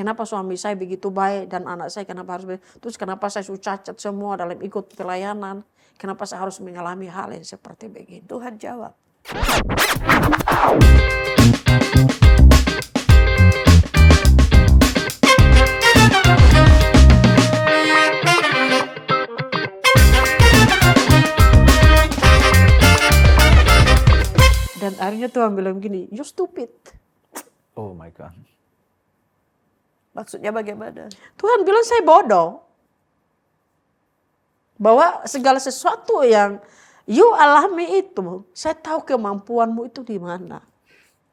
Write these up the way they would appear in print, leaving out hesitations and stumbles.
Kenapa suami saya begitu baik dan anak saya kenapa harus begitu? Terus kenapa saya cacat semua dalam ikut pelayanan? Kenapa saya harus mengalami hal yang seperti begini? Tuhan jawab. Dan akhirnya Tuhan bilang gini, you stupid. Oh my God. Maksudnya bagaimana? Tuhan bilang saya bodoh. Bahwa segala sesuatu yang you alami itu, saya tahu kemampuanmu itu di mana.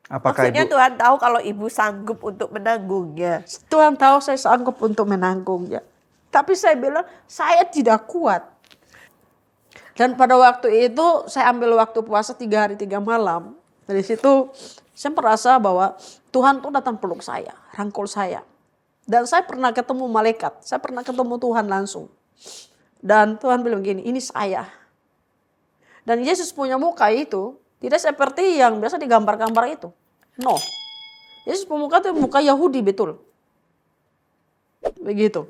Apakah Maksudnya Ibu Tuhan tahu kalau ibu sanggup untuk menanggungnya. Tuhan tahu saya sanggup untuk menanggungnya. Tapi saya bilang saya tidak kuat. Dan pada waktu itu saya ambil waktu puasa 3 hari 3 malam. Dari situ saya merasa bahwa Tuhan tuh datang peluk saya, rangkul saya. Dan saya pernah ketemu malaikat, saya pernah ketemu Tuhan langsung. Dan Tuhan bilang gini, ini saya. Dan Yesus punya muka itu tidak seperti yang biasa digambar-gambar itu. No. Yesus punya muka itu muka Yahudi betul. Begitu.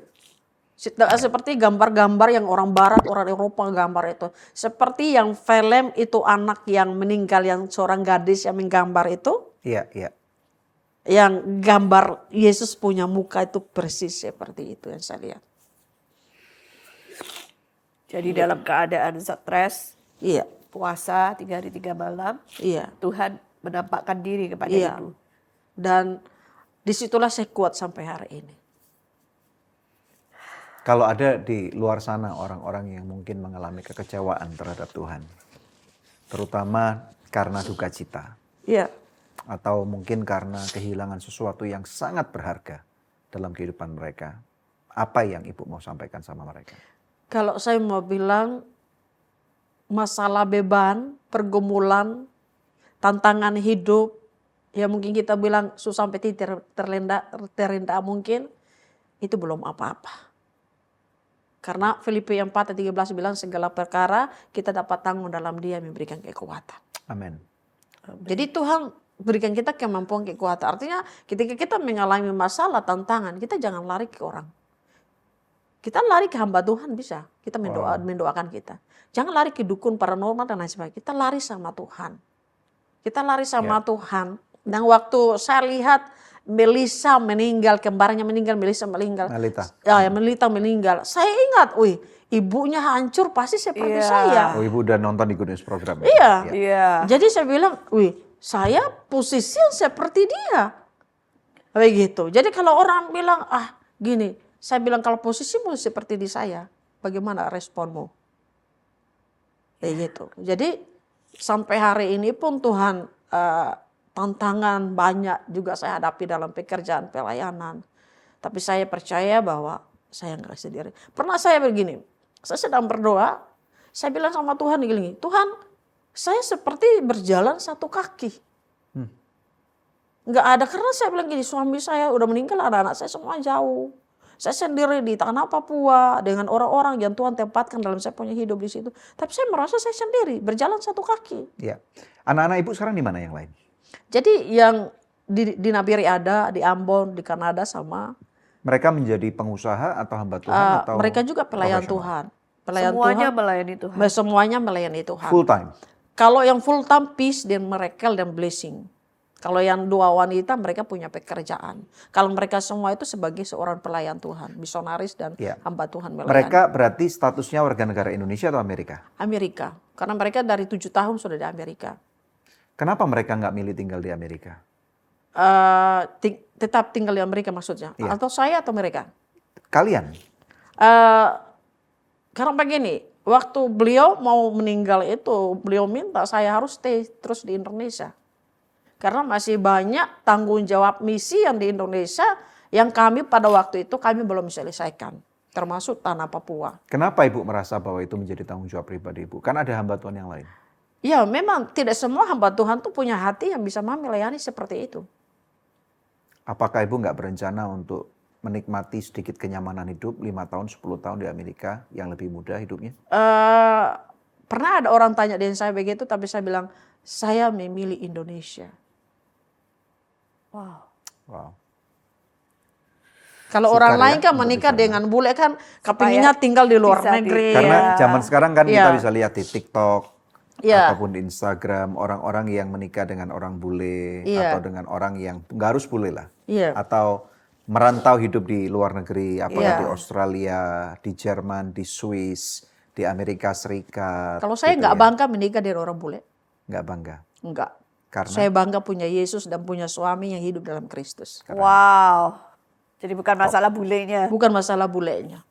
Seperti gambar-gambar yang orang barat, orang Eropa gambar itu. Seperti yang film itu anak yang meninggal, yang seorang gadis yang menggambar itu. Iya, iya. Yang gambar Yesus punya muka itu persis seperti itu yang saya lihat. Jadi dalam keadaan stres, Iya, puasa 3 hari 3 malam, iya, Tuhan menampakkan diri kepada iya. ibu. Dan disitulah saya kuat sampai hari ini. Kalau ada di luar sana orang-orang yang mungkin mengalami kekecewaan terhadap Tuhan, terutama karena duka cita, Iya. atau mungkin karena kehilangan sesuatu yang sangat berharga dalam kehidupan mereka, apa yang Ibu mau sampaikan sama mereka? Kalau saya mau bilang masalah beban, pergumulan, tantangan hidup, ya mungkin kita bilang susah sampai terendah mungkin, itu belum apa-apa. Karena Filipi 4:13 bilang segala perkara kita dapat tanggung dalam Dia memberikan kekuatan. Amin. Jadi Tuhan berikan kita kemampuan kekuatan. Artinya ketika kita mengalami masalah, tantangan, kita jangan lari ke orang. Kita lari ke hamba Tuhan bisa. Kita mendoakan kita. Jangan lari ke dukun paranormal dan lain sebagainya. Kita lari sama Tuhan. Kita lari sama Tuhan. Dan waktu saya lihat Melisa meninggal, kembarnya meninggal, Melisa meninggal. Melita meninggal. Saya ingat, ibunya hancur pasti seperti saya. Oh, Ibu udah nonton di Goodness Program ya? Iya. Iya. Jadi saya bilang, saya posisi seperti dia. Begitu. Jadi kalau orang bilang, gini, saya bilang kalau posisimu seperti di saya, bagaimana responmu? Begitu. Jadi sampai hari ini pun Tuhan tantangan banyak juga saya hadapi dalam pekerjaan pelayanan. Tapi saya percaya bahwa saya nggak sendiri. Pernah saya begini, saya sedang berdoa, saya bilang sama Tuhan gini, Tuhan, saya seperti berjalan satu kaki. Nggak ada, karena saya bilang gini, suami saya udah meninggal, anak-anak saya semua jauh. Saya sendiri di tanah Papua dengan orang-orang yang Tuhan tempatkan dalam saya punya hidup di situ. Tapi saya merasa saya sendiri berjalan satu kaki. Iya. Anak-anak Ibu sekarang di mana yang lain? Jadi yang di Nabiri ada, di Ambon, di Kanada sama. Mereka menjadi pengusaha atau hamba Tuhan atau mereka juga pelayan Tuhan. Semuanya melayani Tuhan. Semuanya melayani Tuhan. Full time? Kalau yang full time peace dan miracle dan blessing. Kalau yang 2 wanita mereka punya pekerjaan. Kalau mereka semua itu sebagai seorang pelayan Tuhan, misionaris dan hamba Tuhan melayani. Mereka berarti statusnya warga negara Indonesia atau Amerika? Amerika. Karena mereka dari 7 tahun sudah di Amerika. Kenapa mereka nggak milih tinggal di Amerika? Tetap tinggal di Amerika maksudnya? Atau saya atau mereka? Kalian? Karena begini, waktu beliau mau meninggal itu, beliau minta saya harus stay terus di Indonesia. Karena masih banyak tanggung jawab misi yang di Indonesia yang kami pada waktu itu kami belum selesaikan. Termasuk tanah Papua. Kenapa Ibu merasa bahwa itu menjadi tanggung jawab pribadi Ibu? Kan ada hamba Tuhan yang lain. Ya memang tidak semua hamba Tuhan tuh punya hati yang bisa melayani seperti itu. Apakah Ibu nggak berencana untuk menikmati sedikit kenyamanan hidup 5 tahun, 10 tahun di Amerika yang lebih mudah hidupnya? Pernah ada orang tanya dengan saya begitu, tapi saya bilang, saya memilih Indonesia. Wow. Kalau sukar orang ya lain kan untuk menikah di sana. dengan bule kan kepinginnya tinggal di luar bisa negeri. Karena Iya. zaman sekarang kan kita Iya. bisa lihat di TikTok Iya. ataupun di Instagram orang-orang yang menikah dengan orang bule Iya. atau dengan orang yang nggak harus bule lah, Iya. atau merantau hidup di luar negeri, apakah Iya. di Australia, di Jerman, di Swiss, di Amerika Serikat. Kalau saya gitu nggak ya. bangga menikah dengan orang bule. Nggak bangga. Enggak. Karena Saya bangga punya Yesus dan punya suami yang hidup dalam Kristus. Wow. Jadi bukan masalah bulenya. Bukan masalah bulenya.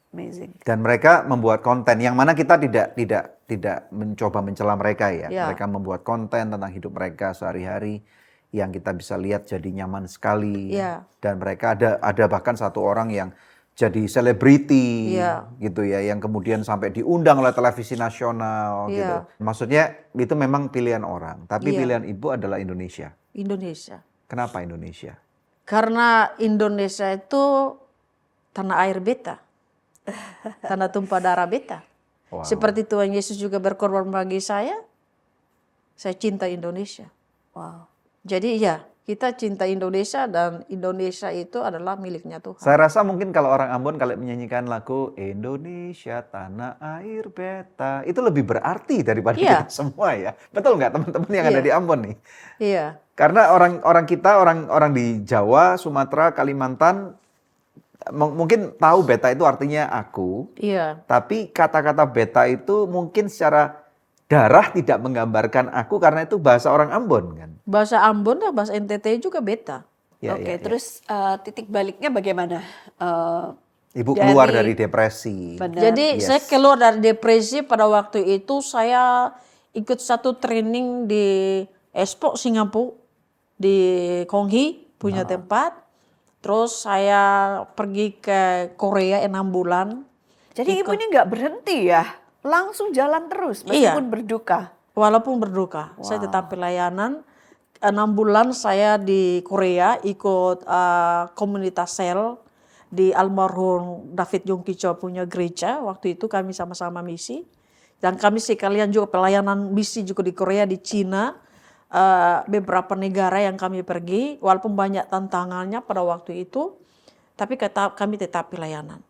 Amazing. dan mereka membuat konten yang mana kita tidak mencoba mencela mereka ya. Ya. Mereka membuat konten tentang hidup mereka sehari-hari yang kita bisa lihat jadi nyaman sekali. Ya. Dan mereka ada bahkan satu orang yang jadi selebriti Ya. gitu ya, yang kemudian sampai diundang oleh televisi nasional Ya. gitu. Maksudnya itu memang pilihan orang, tapi Ya. pilihan ibu adalah Indonesia. Indonesia. Kenapa Indonesia? Karena Indonesia itu tanah air beta. Tanah tumpah darah beta. Wow. Seperti Tuhan Yesus juga berkorban bagi saya cinta Indonesia. Wow. Jadi ya, kita cinta Indonesia dan Indonesia itu adalah miliknya Tuhan. Saya rasa mungkin kalau orang Ambon kalau menyanyikan lagu Indonesia tanah air beta itu lebih berarti daripada Iya. kita semua ya. Betul nggak teman-teman yang ada Iya. di Ambon nih? Iya, Karena orang kita, orang di Jawa, Sumatera, Kalimantan mungkin tahu beta itu artinya aku, iya, tapi kata-kata beta itu mungkin secara darah tidak menggambarkan aku karena itu bahasa orang Ambon kan. bahasa Ambon dan bahasa NTT juga beta. Ya, Oke, ya, ya. terus titik baliknya bagaimana? Ibu keluar dari depresi. Benar. Jadi Yes. saya keluar dari depresi pada waktu itu saya ikut satu training di Expo Singapura di Konghi punya tempat. Terus saya pergi ke Korea 6 bulan. Jadi ibu ini nggak berhenti ya? Langsung jalan terus Iya. meskipun berduka. Walaupun berduka, saya tetap pelayanan. 6 bulan saya di Korea ikut komunitas sel di almarhum David Yongki Cho punya gereja. Waktu itu kami sama-sama misi. Dan kami sekalian juga pelayanan misi juga di Korea, di Cina. Beberapa negara yang kami pergi. Walaupun banyak tantangannya pada waktu itu. Tapi kami tetap pelayanan.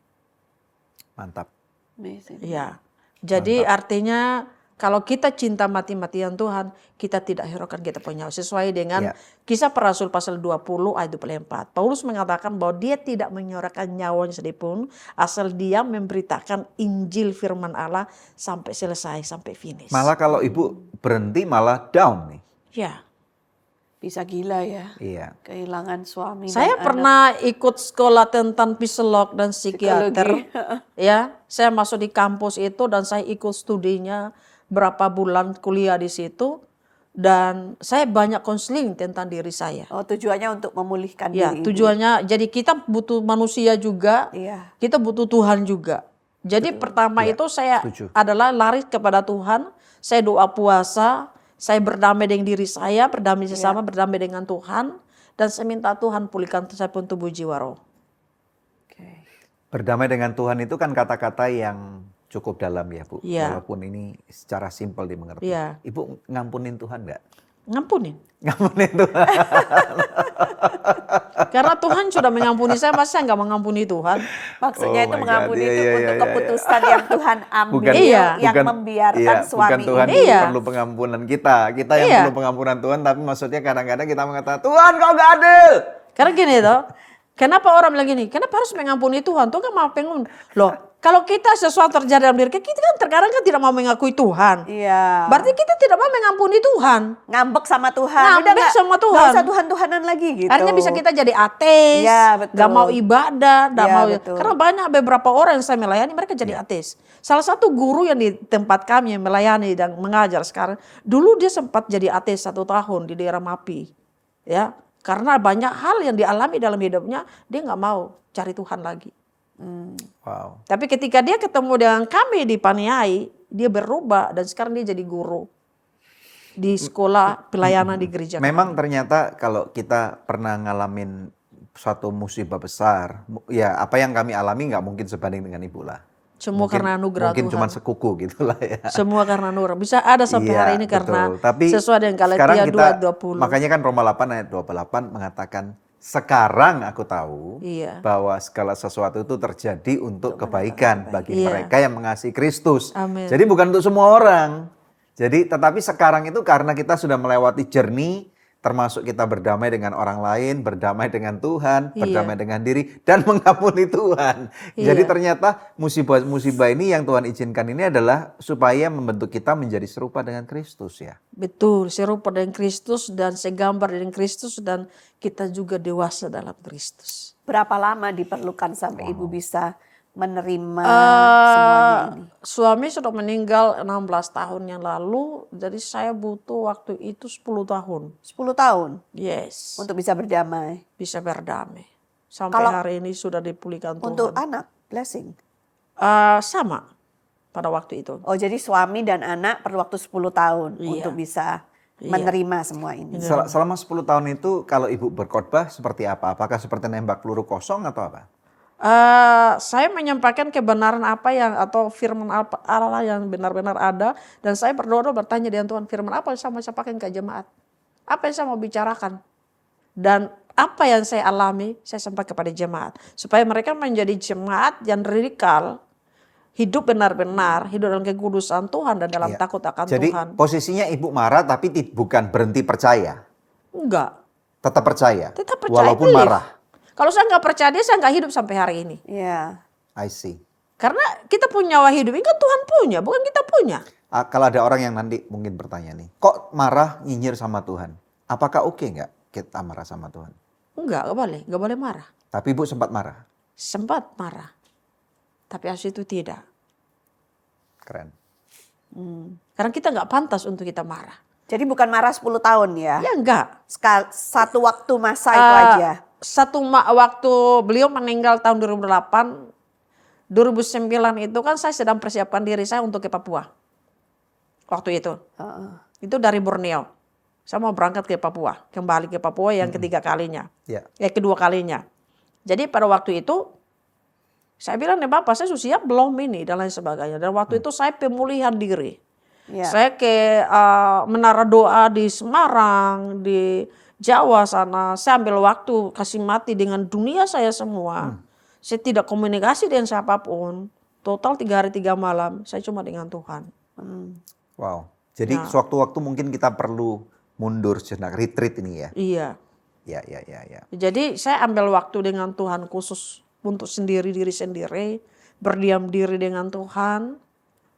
Mantap. Amazing. Ya, jadi artinya kalau kita cinta mati-matian Tuhan, kita tidak hiraukan kita punya nyawa. Sesuai dengan Ya. Kisah Para Rasul pasal 20 ayat 24. Paulus mengatakan bahwa dia tidak menyuarakan nyawanya sedikitpun asal dia memberitakan Injil firman Allah sampai selesai, sampai finish. Malah kalau ibu berhenti malah down nih. Ya, Bisa gila ya. Iya. Kehilangan suami saya dan pernah ikut sekolah tentang psikolog dan psikiater. Ya, saya masuk di kampus itu dan saya ikut studinya berapa bulan kuliah di situ dan saya banyak konseling tentang diri saya. Oh, tujuannya untuk memulihkan Ya, diri. tujuannya jadi kita butuh manusia juga, Iya. kita butuh Tuhan juga. Jadi pertama Ya, itu saya setuju. adalah lari kepada Tuhan, saya doa puasa, saya berdamai dengan diri saya, berdamai sesama, berdamai dengan Tuhan, dan saya minta Tuhan pulihkan saya pun tubuh jiwa roh. Oke. Berdamai dengan Tuhan itu kan kata-kata yang cukup dalam ya Bu. Iya. Walaupun ini secara simpel dimengerti. Iya. Ibu ngampunin Tuhan nggak? Ngampunin. Ngampunin Tuhan. Karena Tuhan sudah mengampuni saya, masa nggak mengampuni Tuhan? Maksudnya Oh itu my mengampuni God. itu Iya, untuk iya, keputusan yang Tuhan ambil, Iya. yang membiarkan suami bukan Tuhan ini. Iya. perlu pengampunan kita. Kita yang Iya. perlu pengampunan Tuhan, tapi maksudnya kadang-kadang kita mengatakan, Tuhan kau nggak adil. Karena gini toh, kenapa orang bilang gini, kenapa harus mengampuni Tuhan? Tuhan kan mau pengen. Loh, kalau kita sesuatu terjadi dalam diri kita kan terkadang kan tidak mau mengakui Tuhan. Iya. Berarti kita tidak mau mengampuni Tuhan. Ngambek sama Tuhan. Ngambek nggak- sama Tuhan. nggak usah Tuhan-Tuhanan lagi gitu. Artinya bisa kita jadi ateis, Iya, betul. gak mau ibadah, gak Iya, mau. betul. Karena banyak beberapa orang yang saya melayani mereka jadi ateis. Salah satu guru yang di tempat kami yang melayani dan mengajar sekarang, dulu dia sempat jadi ateis 1 tahun di daerah Mapi, ya. Karena banyak hal yang dialami dalam hidupnya, dia nggak mau cari Tuhan lagi. Wow. Tapi ketika dia ketemu dengan kami di Paniai, dia berubah dan sekarang dia jadi guru di sekolah pelayanan di gereja. Memang ternyata kalau kita pernah ngalamin suatu musibah besar, ya apa yang kami alami nggak mungkin sebanding dengan ibu lah. Semua karena anugerah Mungkin Tuhan. cuma sekuku gitulah ya. Semua karena anugerah. Bisa ada sampai Iya, hari ini karena betul. Tapi sesuai dengan sekarang Galatia kita, 2:20. makanya kan Roma 8 ayat 28 mengatakan Sekarang aku tahu Iya. bahwa segala sesuatu itu terjadi untuk kebaikan bagi Iya. mereka yang mengasihi Kristus. Amin. Jadi bukan untuk semua orang. Jadi tetapi sekarang itu karena kita sudah melewati journey, termasuk kita berdamai dengan orang lain, berdamai dengan Tuhan, Iya. berdamai dengan diri, dan mengampuni Tuhan. Iya. Jadi ternyata musibah-musibah ini yang Tuhan izinkan ini adalah supaya membentuk kita menjadi serupa dengan Kristus ya. Betul, serupa dengan Kristus dan segambar dengan Kristus dan kita juga dewasa dalam Kristus. Berapa lama diperlukan sampai Ibu bisa menerima semuanya ini? Suami sudah meninggal 16 tahun yang lalu, jadi saya butuh waktu itu 10 tahun. 10 tahun Yes, untuk bisa berdamai. bisa berdamai. Sampai Kalau hari ini sudah dipulihkan Tuhan. Untuk anak, blessing. Sama pada waktu itu. Oh, jadi suami dan anak perlu waktu 10 tahun Iya. untuk bisa Iya. menerima semua ini. Selama 10 tahun itu kalau Ibu berkhotbah seperti apa? Apakah seperti nembak peluru kosong atau apa? Saya menyampaikan kebenaran apa yang atau firman Allah yang benar-benar ada, dan saya berdoa bertanya dengan Tuhan, firman apa yang saya mau sampaikan ke jemaat, apa yang saya mau bicarakan, dan apa yang saya alami saya sampaikan kepada jemaat supaya mereka menjadi jemaat yang radikal, hidup benar-benar, hidup dalam kekudusan Tuhan dan dalam Iya. takut akan Jadi Tuhan. posisinya Ibu marah tapi bukan berhenti percaya. Enggak, Tetap percaya. tetap percaya. Walaupun believe. marah. Kalau saya nggak percaya dia, saya nggak hidup sampai hari ini. Iya. I see. Karena kita punya nyawa hidup ini kan Tuhan punya, bukan kita punya. Kalau ada orang yang nanti mungkin bertanya nih, kok marah nyinyir sama Tuhan? Apakah oke nggak kita marah sama Tuhan? Enggak boleh marah. Tapi Ibu sempat marah. Sempat marah, tapi habis itu tidak. Keren. Karena kita nggak pantas untuk kita marah. Jadi bukan marah 10 tahun ya? Ya enggak. Satu waktu masa itu aja? Waktu beliau meninggal tahun 2008, 2009 itu kan saya sedang persiapkan diri saya untuk ke Papua. Waktu itu. Itu dari Borneo. Saya mau berangkat ke Papua. Kembali ke Papua yang ketiga kalinya. Ya. Kedua kalinya. Jadi pada waktu itu saya bilang, nih Bapak saya sudah siap belum ini dan lain sebagainya. Dan waktu itu saya pemulihan diri. Iya. Saya ke Menara Doa di Semarang, di Jawa sana. Saya ambil waktu kasih mati dengan dunia saya semua. Saya tidak komunikasi dengan siapapun. Total 3 hari 3 malam saya cuma dengan Tuhan. Wow. Jadi sewaktu-waktu mungkin kita perlu mundur sejenak, retreat ini ya. Iya. Ya. Jadi saya ambil waktu dengan Tuhan khusus untuk diri sendiri, berdiam diri dengan Tuhan,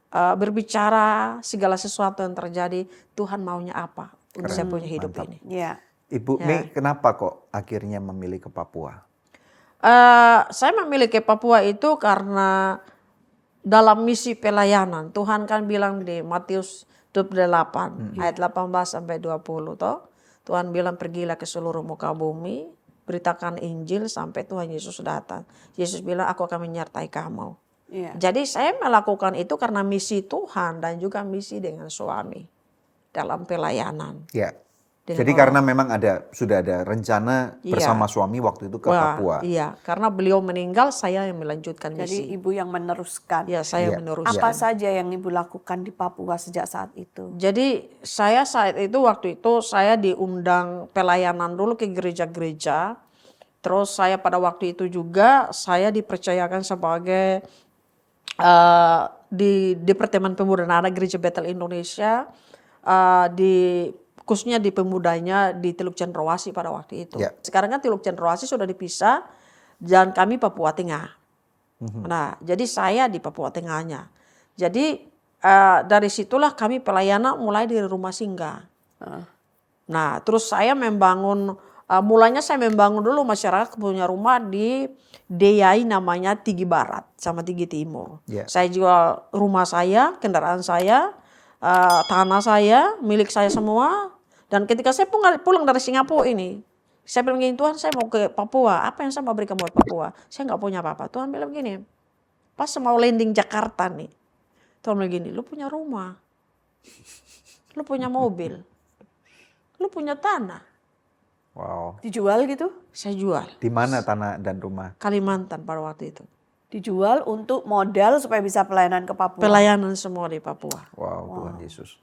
berbicara segala sesuatu yang terjadi, Tuhan maunya apa untuk saya punya hidup mantap. ini. Iya. Ibu Mei, kenapa kok akhirnya memilih ke Papua? Saya memilih ke Papua itu karena dalam misi pelayanan. Tuhan kan bilang di Matius 28 ayat 18 sampai 20 toh. Tuhan bilang pergilah ke seluruh muka bumi, beritakan Injil sampai Tuhan Yesus datang. Yesus bilang aku akan menyertai kamu. Iya. Jadi saya melakukan itu karena misi Tuhan dan juga misi dengan suami dalam pelayanan. Ya. Dengan Jadi karena memang sudah ada rencana Iya. bersama suami waktu itu ke Papua. Iya, karena beliau meninggal saya yang melanjutkan Jadi misi. Ibu yang meneruskan. Ya, saya Iya. meneruskan. Apa saja yang Ibu lakukan di Papua sejak saat itu? Jadi saya saat itu waktu itu saya diundang pelayanan dulu ke gereja-gereja. Terus saya pada waktu itu juga saya dipercayakan sebagai di Departemen Pemuda dan Anak Gereja Bethel Indonesia, khususnya di pemudanya di Teluk Cendrawasih pada waktu itu. Ya. Sekarang kan Teluk Cendrawasih sudah dipisah dan kami Papua Tengah. Nah, jadi saya di Papua Tengahnya. Jadi dari situlah kami pelayanan mulai dari rumah singgah. Nah, terus saya membangun, mulanya saya membangun dulu masyarakat punya rumah di Deyai namanya Tigi Barat sama Tigi Timur. Yeah. Saya jual rumah saya, kendaraan saya, tanah saya, milik saya semua. Dan ketika saya pulang dari Singapura ini, saya bilang gini, Tuhan saya mau ke Papua, apa yang saya mau berikan buat Papua? Saya nggak punya apa-apa. Tuhan bilang gini, pas mau landing Jakarta nih, Tuhan bilang gini, lu punya rumah, lu punya mobil, lu punya tanah. Wow. Dijual gitu? Saya jual. Di mana tanah dan rumah? Kalimantan pada waktu itu. Dijual untuk modal supaya bisa pelayanan ke Papua. Pelayanan semua di Papua. Wow, Tuhan Yesus.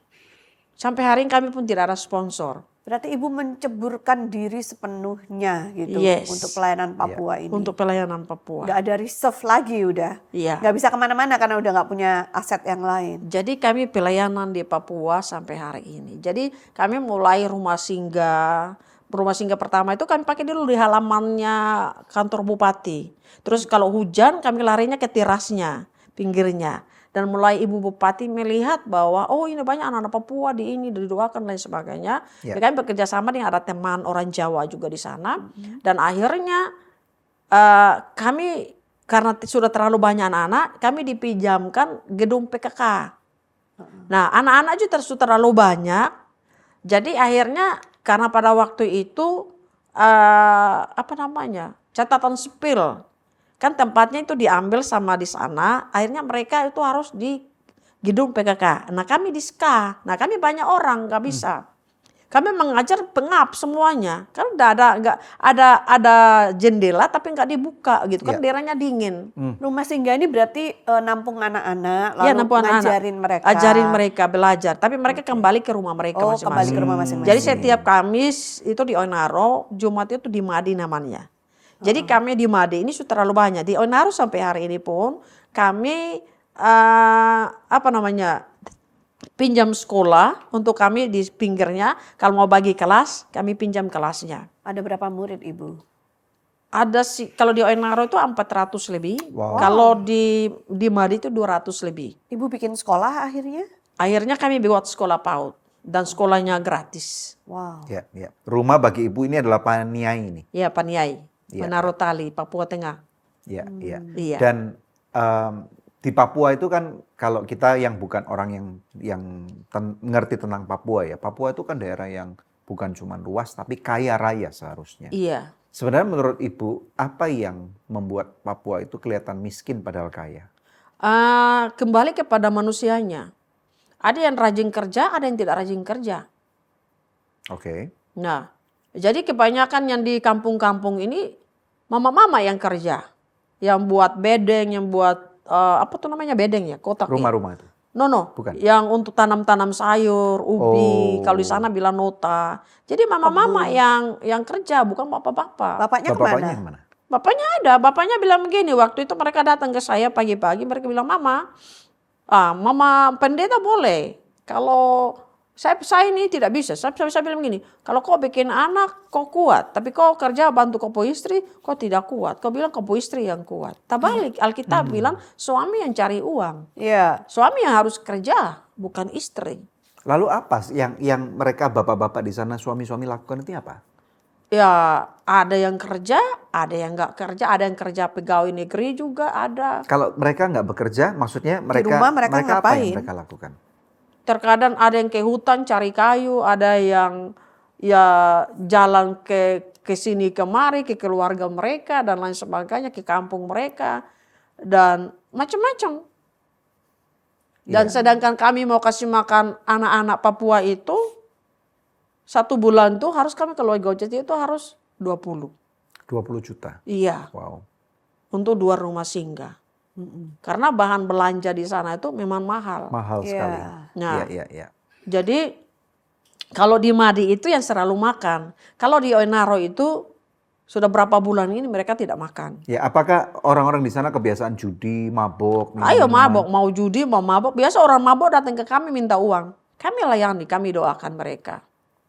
Sampai hari ini kami pun tidak ada sponsor. Berarti Ibu menceburkan diri sepenuhnya gitu Yes. untuk pelayanan Papua ini. Untuk pelayanan Papua. Nggak ada reserve lagi udah. Iya. Nggak bisa kemana-mana karena udah nggak punya aset yang lain. Jadi kami pelayanan di Papua sampai hari ini. Jadi kami mulai rumah singgah. Rumah singgah pertama itu kami pakai dulu di halamannya kantor bupati. Terus kalau hujan kami larinya ke terasnya, pinggirnya. Dan mulai Ibu Bupati melihat bahwa oh ini banyak anak-anak Papua di ini didoakan dan lain sebagainya. Ya. Kami bekerja sama dengan ada teman orang Jawa juga di sana. Dan akhirnya kami karena sudah terlalu banyak anak-anak, kami dipinjamkan gedung PKK. Nah anak-anak juga sudah terlalu banyak. Jadi akhirnya karena pada waktu itu catatan sipil. Kan tempatnya itu diambil sama di sana, akhirnya mereka itu harus di gedung PKK. Nah kami di SKA, nah kami banyak orang nggak bisa. Kami mengajar pengap semuanya, kan nggak ada jendela tapi nggak dibuka gitu kan, daerahnya dingin. Rumah singgah ini berarti nampung anak-anak, lalu Iya, nampung anak-anak. ngajarin mereka. Ajarin mereka belajar, tapi mereka kembali ke rumah mereka Oh, masing-masing. kembali ke rumah masing-masing. Jadi setiap Kamis itu di Oinaro, Jumat itu di Madi namanya. Jadi kami di Madi ini sudah terlalu banyak. Di Oinaro sampai hari ini pun kami pinjam sekolah untuk kami di pinggirnya. Kalau mau bagi kelas, kami pinjam kelasnya. Ada berapa murid Ibu? Ada sih, kalau di Oinaro itu 400 lebih. Wow. Kalau di Madi itu 200 lebih. Ibu bikin sekolah akhirnya? Akhirnya kami buat sekolah PAUD dan sekolahnya gratis. Wow. Ya, ya. Rumah bagi ibu ini adalah Paniai ini. Ya, Paniai, Iya. Menarotali, Papua Tengah. Ya, ya. Iya. Dan di Papua itu kan kalau kita yang bukan orang yang mengerti tentang Papua ya. Papua itu kan daerah yang bukan cuma luas tapi kaya raya seharusnya. Iya. Sebenarnya menurut Ibu, apa yang membuat Papua itu kelihatan miskin padahal kaya? Kembali kepada manusianya. Ada yang rajin kerja, ada yang tidak rajin kerja. Oke. Nah, jadi kebanyakan yang di kampung-kampung ini mama-mama yang kerja. Yang buat bedeng, yang buat bedeng ya, kotak. Rumah-rumah itu. No. Bukan. Yang untuk tanam-tanam sayur, ubi, Oh. kalau di sana bilang nota. Jadi mama-mama yang kerja, bukan bapak-bapak. Bapaknya Bapaknya kemana? yang mana? Bapaknya ada, bapaknya bilang begini, waktu itu mereka datang ke saya pagi-pagi, mereka bilang, Mama pendeta boleh. Kalau saya ini tidak bisa, saya bilang begini, kalau kau bikin anak, kau kuat. Tapi kau kerja bantu kau istri, kau tidak kuat. Kau bilang kau istri yang kuat. Terbalik, Alkitab bilang suami yang cari uang. Iya. Suami yang harus kerja, bukan istri. Lalu apa yang mereka bapak-bapak di sana suami-suami lakukan itu apa? Ya ada yang kerja, ada yang nggak kerja, ada yang kerja pegawai negeri juga ada. Kalau mereka nggak bekerja, maksudnya mereka rumah mereka apa yang ngapain? mereka lakukan? Terkadang ada yang ke hutan cari kayu, ada yang ya jalan ke sini kemari ke keluarga mereka dan lain sebagainya, ke kampung mereka dan macam-macam. Dan sedangkan kami mau kasih makan anak-anak Papua itu 1 bulan tuh harus kami kalau gojek itu harus 20. 20 juta. Iya, Wow. untuk 2 rumah singgah. Karena bahan belanja di sana itu memang mahal. Mahal Iya. sekali. Nah, Iya. jadi kalau di Madi itu yang selalu makan. Kalau di Oinaro itu sudah berapa bulan ini mereka tidak makan. Ya, apakah orang-orang di sana kebiasaan judi, mabok? Ayo minum-minuman? mabok, mau judi, mau mabok. Biasa orang mabok datang ke kami minta uang. Kami layani, kami doakan mereka.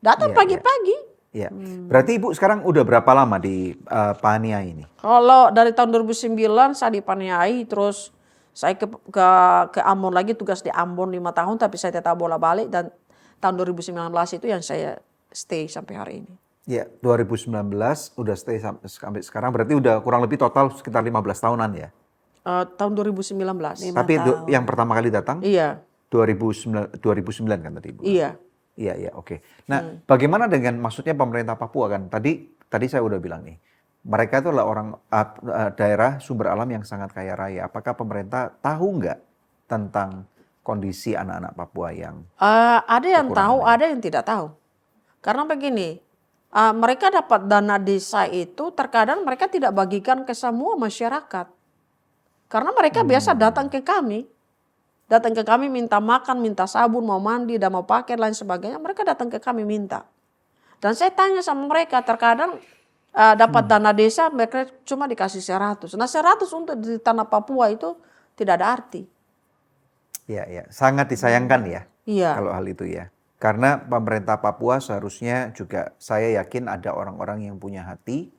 Datang Iya, pagi-pagi. Iya. Berarti Ibu sekarang udah berapa lama di Paniai ini? Kalau dari tahun 2009 saya di Paniai, terus saya ke Ambon lagi, tugas di Ambon 5 tahun, tapi saya tetap bola-balik dan tahun 2019 itu yang saya stay sampai hari ini. Ya, 2019 udah stay sampai sekarang, berarti udah kurang lebih total sekitar 15 tahunan ya? Tahun 2019. Tapi yang pertama kali datang Iya, 2009 kan tadi Ibu? iya. Iya, oke. Nah, bagaimana dengan maksudnya pemerintah Papua kan? Tadi saya udah bilang nih, mereka itu adalah daerah sumber alam yang sangat kaya raya. Apakah pemerintah tahu nggak tentang kondisi anak-anak Papua yang Ada yang tahu, kekurangan ada yang tidak tahu. Karena begini, mereka dapat dana desa itu terkadang mereka tidak bagikan ke semua masyarakat. Karena mereka biasa datang ke kami. datang ke kami minta makan, minta sabun, mau mandi, dan mau pakaian lain sebagainya. Mereka datang ke kami minta. Dan saya tanya sama mereka, terkadang dapat dana desa mereka cuma dikasih 100. Nah 100 untuk di tanah Papua itu tidak ada arti. Iya, iya. Sangat disayangkan ya Iya. kalau hal itu ya. Karena pemerintah Papua seharusnya juga saya yakin ada orang-orang yang punya hati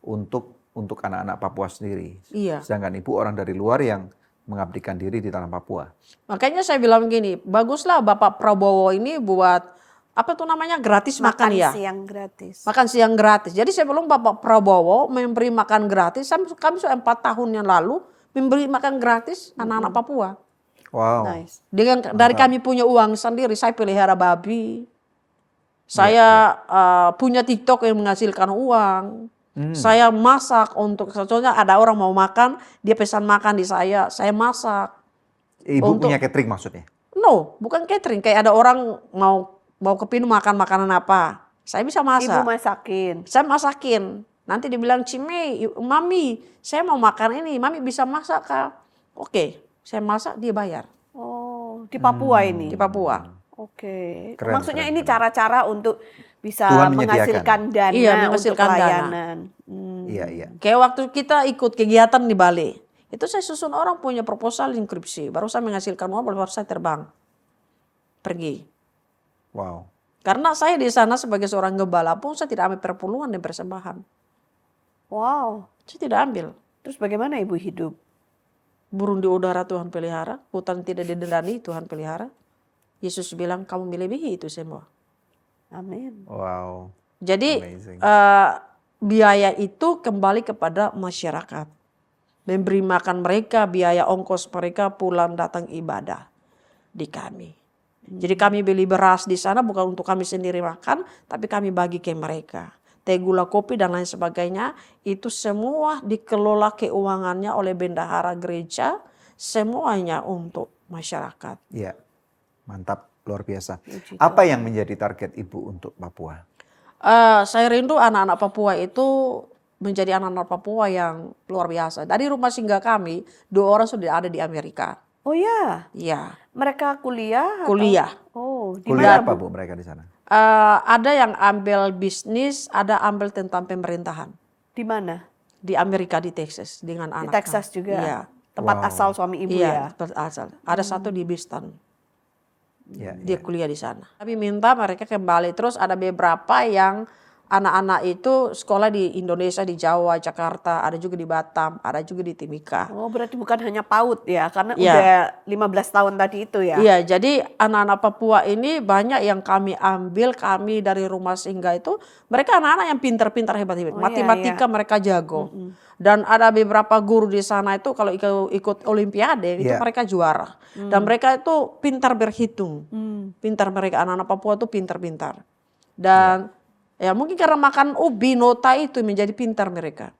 untuk anak-anak Papua sendiri. Iya. Sedangkan ibu orang dari luar yang mengabdikan diri di tanah Papua. Makanya saya bilang gini, baguslah Bapak Prabowo ini buat apa tuh namanya gratis makan ya. siang gratis. Makan siang gratis. Jadi sebelum Bapak Prabowo memberi makan gratis, kami sudah 4 tahun yang lalu memberi makan gratis anak-anak Papua. Wow. Nice. Dari kami punya uang sendiri, saya pelihara babi. Saya punya TikTok yang menghasilkan uang. Saya masak untuk, contohnya ada orang mau makan, dia pesan makan di saya masak. Ibu punya catering maksudnya? No, bukan catering. Kayak ada orang mau ke Pinu makan makanan apa, saya bisa masak. Ibu masakin. Saya masakin. Nanti dibilang Cime, Mami, saya mau makan ini, Mami bisa masak kah? Oke, saya masak, dia bayar. Oh, di Papua ini. Di Papua. Oke. Keren, Maksudnya keren, ini keren. cara-cara untuk bisa Tuhan menghasilkan dana Iya, untuk menghasilkan dana. pelayanan. Iya, iya. Kayak waktu kita ikut kegiatan di Bali, itu saya susun orang punya proposal inskripsi, baru saya menghasilkan uang, baru saya terbang. Pergi. Wow. Karena saya di sana sebagai seorang gembala pun saya tidak ambil perpuluhan dan persembahan. Wow. Saya tidak ambil. Terus bagaimana ibu hidup? Burung di udara Tuhan pelihara, hutan tidak didendani Tuhan pelihara. Yesus bilang kamu melebihi itu semua. Amin. Wow. Jadi Amazing. biaya itu kembali kepada masyarakat. Memberi makan mereka, biaya ongkos mereka pulang datang ibadah di kami. Jadi kami beli beras di sana bukan untuk kami sendiri makan, tapi kami bagi ke mereka. Teh, gula, kopi dan lain sebagainya itu semua dikelola keuangannya oleh bendahara gereja, semuanya untuk masyarakat. Iya. Mantap, luar biasa. Puji Apa yang menjadi target Ibu untuk Papua? Saya rindu anak-anak Papua itu menjadi anak-anak Papua yang luar biasa. Dari rumah singgah kami, 2 orang sudah ada di Amerika. Oh ya, Iya, mereka kuliah? Atau? kuliah. Oh, di Kuliah mana apa Bu? Bu mereka di sana? Ada yang ambil bisnis, ada ambil tentang pemerintahan. Di mana? Di Amerika, di Texas dengan Di anak. Texas juga. Iya. Tempat Wow. asal suami ibu Iya, ya. tempat asal. Ada satu di Bistan. Iya, Dia kuliah di sana. Kami minta mereka kembali. Terus ada beberapa yang anak-anak itu sekolah di Indonesia, di Jawa, Jakarta, ada juga di Batam, ada juga di Timika. Oh, berarti bukan hanya PAUD ya, karena Iya. udah 15 tahun tadi itu ya. Iya, jadi anak-anak Papua ini banyak yang kami ambil, kami dari rumah singgah itu, mereka anak-anak yang pintar-pintar hebat-hebat. Oh, iya, Matematika mereka jago. Dan ada beberapa guru di sana itu kalau ikut olimpiade itu Iya. mereka juara. Dan mereka itu pintar berhitung. Pintar mereka, anak-anak Papua itu pintar-pintar. Dan ya mungkin karena makan ubi, nota itu menjadi pintar mereka.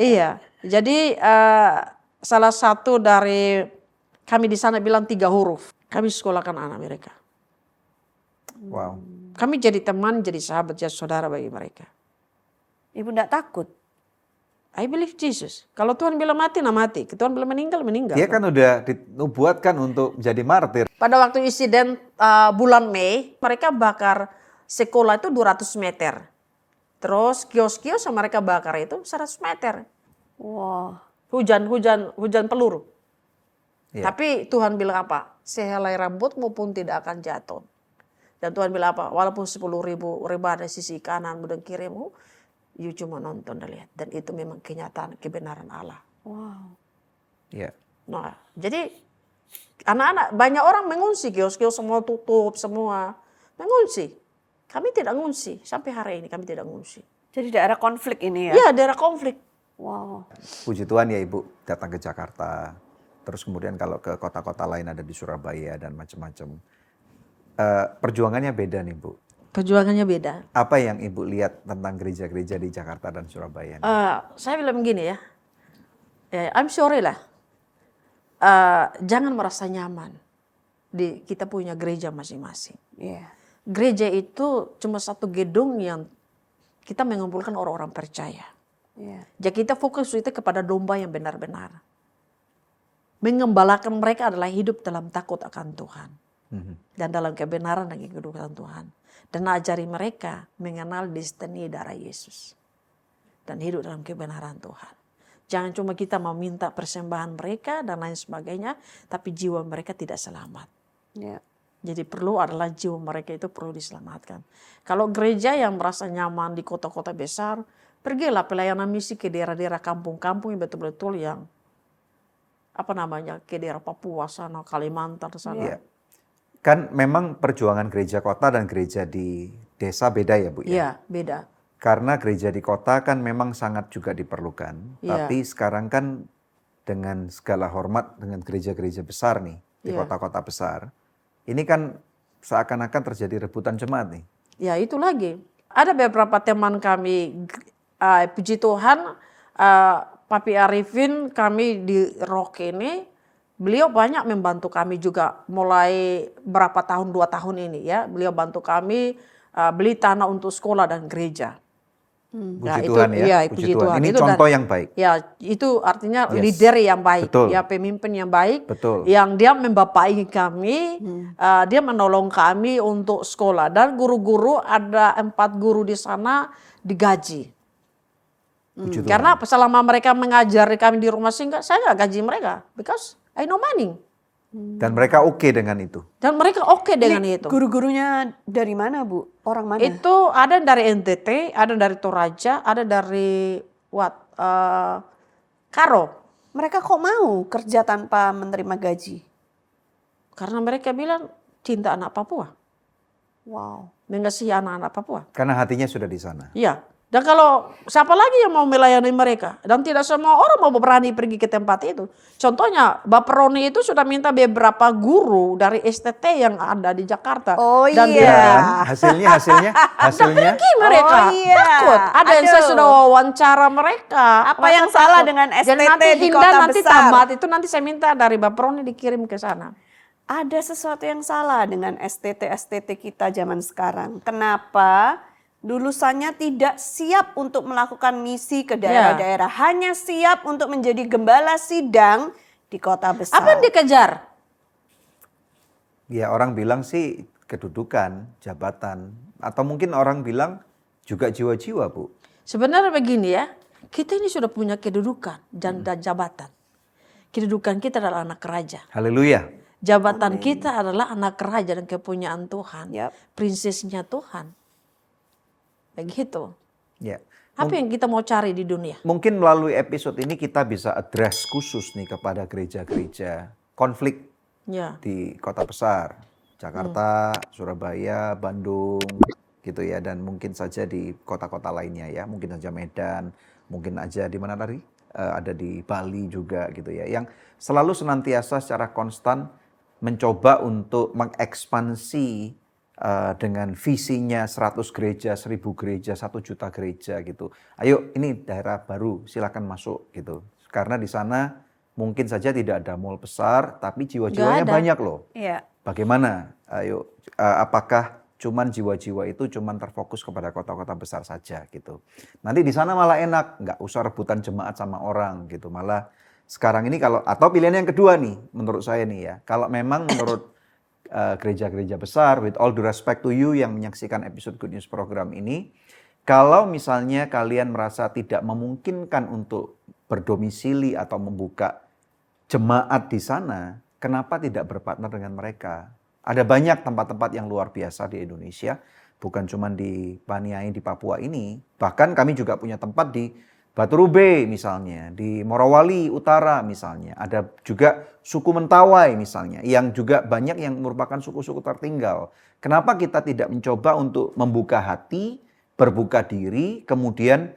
Iya, jadi salah satu dari kami di sana bilang 3 huruf. Kami sekolahkan anak mereka. Wow. Kami jadi teman, jadi sahabat, jadi saudara bagi mereka. Ibu enggak takut? I believe Jesus. Kalau Tuhan bilang mati, nah mati. Tuhan bilang meninggal, meninggal. Dia kan udah dinubuatkan untuk jadi martir. Pada waktu insiden bulan Mei, mereka bakar sekolah itu 200 meter. Terus kios-kios yang mereka bakar itu 100 meter. Wah. Hujan peluru. Iya. Tapi Tuhan bilang apa? Sehelai rambutmu pun tidak akan jatuh. Dan Tuhan bilang apa? Walaupun 10.000 rebah dari sisi kanan dan kirimu, you cuma nonton dan lihat. Dan itu memang kenyataan kebenaran Allah. Wow. Iya. Nah, jadi anak-anak, banyak orang mengungsi, kios-kios semua tutup, semua mengungsi. Kami tidak ngungsi, sampai hari ini kami tidak ngungsi. Jadi daerah konflik ini ya? Iya, daerah konflik. Wow. Puji Tuhan ya Ibu datang ke Jakarta. Terus kemudian kalau ke kota-kota lain ada di Surabaya dan macam-macam. Perjuangannya beda nih Bu. Perjuangannya beda. Apa yang Ibu lihat tentang gereja-gereja di Jakarta dan Surabaya? Saya bilang begini ya, I'm sorry lah, jangan merasa nyaman di kita punya gereja masing-masing. Iya. Gereja itu cuma satu gedung yang kita mengumpulkan orang-orang percaya. Iya. Jadi kita fokus itu kepada domba yang benar-benar. mengembalakan mereka adalah hidup dalam takut akan Tuhan. Mhm. Dan dalam kebenaran dan kehidupan Tuhan. Dan ajari mereka mengenal destiny darah Yesus. Dan hidup dalam kebenaran Tuhan. Jangan cuma kita meminta persembahan mereka dan lain sebagainya, tapi jiwa mereka tidak selamat. Ya. Jadi perlu adalah jiwa mereka itu perlu diselamatkan. Kalau gereja yang merasa nyaman di kota-kota besar, pergilah pelayanan misi ke daerah-daerah kampung-kampung yang betul-betul yang ke daerah Papua sana, Kalimantan sana. Iya. Kan memang perjuangan gereja kota dan gereja di desa beda ya Bu ya? Iya, beda. Karena gereja di kota kan memang sangat juga diperlukan. Iya. Tapi sekarang kan dengan segala hormat dengan gereja-gereja besar nih, di Iya. kota-kota besar. Ini kan seakan-akan terjadi rebutan jemaat nih. Ya itu lagi. Ada beberapa teman kami, puji Tuhan, Papi Arifin kami di Rock ini, beliau banyak membantu kami juga mulai berapa tahun, 2 tahun ini ya. Beliau bantu kami beli tanah untuk sekolah dan gereja. Puji Tuhan ya, iya, puji Tuhan. Ini Itu contoh yang baik. Ya, itu artinya Yes. leader yang baik, Betul. ya pemimpin yang baik, Betul. yang dia membapai kami, dia menolong kami untuk sekolah. Dan guru-guru ada 4 guru di sana digaji. Puji Tuhan. Karena selama mereka mengajar kami di rumah singgah, saya nggak gaji mereka, because I know money. Dan mereka oke dengan itu. Dan mereka oke dengan Ini itu. guru-gurunya dari mana Bu? Orang mana? Itu ada dari NTT, ada dari Toraja, ada dari Karo. Mereka kok mau kerja tanpa menerima gaji? Karena mereka bilang cinta anak Papua. Wow. Mengasihi anak-anak Papua. Karena hatinya sudah di sana. Iya. Dan kalau siapa lagi yang mau melayani mereka? Dan tidak semua orang mau berani pergi ke tempat itu. Contohnya Bapak Roni itu sudah minta beberapa guru dari STT yang ada di Jakarta. Oh Dan iya. dia Dan hasilnya pergi mereka. Oh iya. Takut. Ada yang saya Aduh. sudah wawancara mereka. Apa Mereka yang salah takut. dengan Jadi STT nanti di Hinda kota nanti besar? tamat itu nanti saya minta dari Bapak Roni dikirim ke sana. Ada sesuatu yang salah dengan STT kita zaman sekarang. Kenapa lulusannya tidak siap untuk melakukan misi ke daerah-daerah, hanya siap untuk menjadi gembala sidang di kota besar. Apa yang dikejar? ya orang bilang sih kedudukan, jabatan. Atau mungkin orang bilang juga jiwa-jiwa Bu. Sebenarnya begini ya, kita ini sudah punya kedudukan dan jabatan. Kedudukan kita adalah anak raja. Haleluya. Jabatan kita adalah anak raja dan kepunyaan Tuhan. Yap. Prinsesnya Tuhan. Begitu. Ya. Apa yang kita mau cari di dunia? Mungkin melalui episode ini kita bisa address khusus nih kepada gereja-gereja konflik Ya. di kota besar. Jakarta, Surabaya, Bandung gitu ya, dan mungkin saja di kota-kota lainnya ya, mungkin saja Medan, mungkin aja di mana tadi? Ada di Bali juga gitu ya, yang selalu senantiasa secara konstan mencoba untuk mengekspansi dengan visinya 100 gereja, 1000 gereja, 1 juta gereja gitu. Ayo ini daerah baru, silakan masuk gitu. Karena di sana mungkin saja tidak ada mall besar, tapi jiwa-jiwanya Nggak ada. banyak loh. Iya. Bagaimana? Ayo, apakah cuman jiwa-jiwa itu cuman terfokus kepada kota-kota besar saja gitu. Nanti di sana malah enak, nggak usah rebutan jemaat sama orang gitu. Malah sekarang ini atau pilihan yang kedua nih, menurut saya nih ya. Kalau memang menurut gereja-gereja besar, with all due respect to you yang menyaksikan episode Good News program ini, kalau misalnya kalian merasa tidak memungkinkan untuk berdomisili atau membuka jemaat di sana, kenapa tidak berpartner dengan mereka? Ada banyak tempat-tempat yang luar biasa di Indonesia, bukan cuma di Paniai di Papua ini, bahkan kami juga punya tempat di Batu Rube misalnya, di Morowali Utara misalnya, ada juga suku Mentawai misalnya, yang juga banyak yang merupakan suku-suku tertinggal. Kenapa kita tidak mencoba untuk membuka hati, berbuka diri, kemudian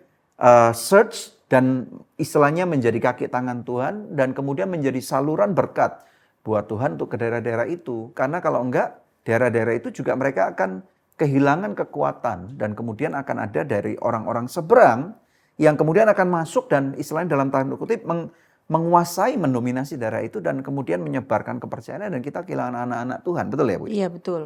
search dan istilahnya menjadi kaki tangan Tuhan, dan kemudian menjadi saluran berkat buat Tuhan untuk ke daerah-daerah itu. Karena kalau enggak, daerah-daerah itu juga mereka akan kehilangan kekuatan dan kemudian akan ada dari orang-orang seberang yang kemudian akan masuk dan istilahnya dalam tanda kutip menguasai, mendominasi daerah itu dan kemudian menyebarkan kepercayaan dan kita kehilangan anak-anak Tuhan. Betul ya Bu? Iya betul.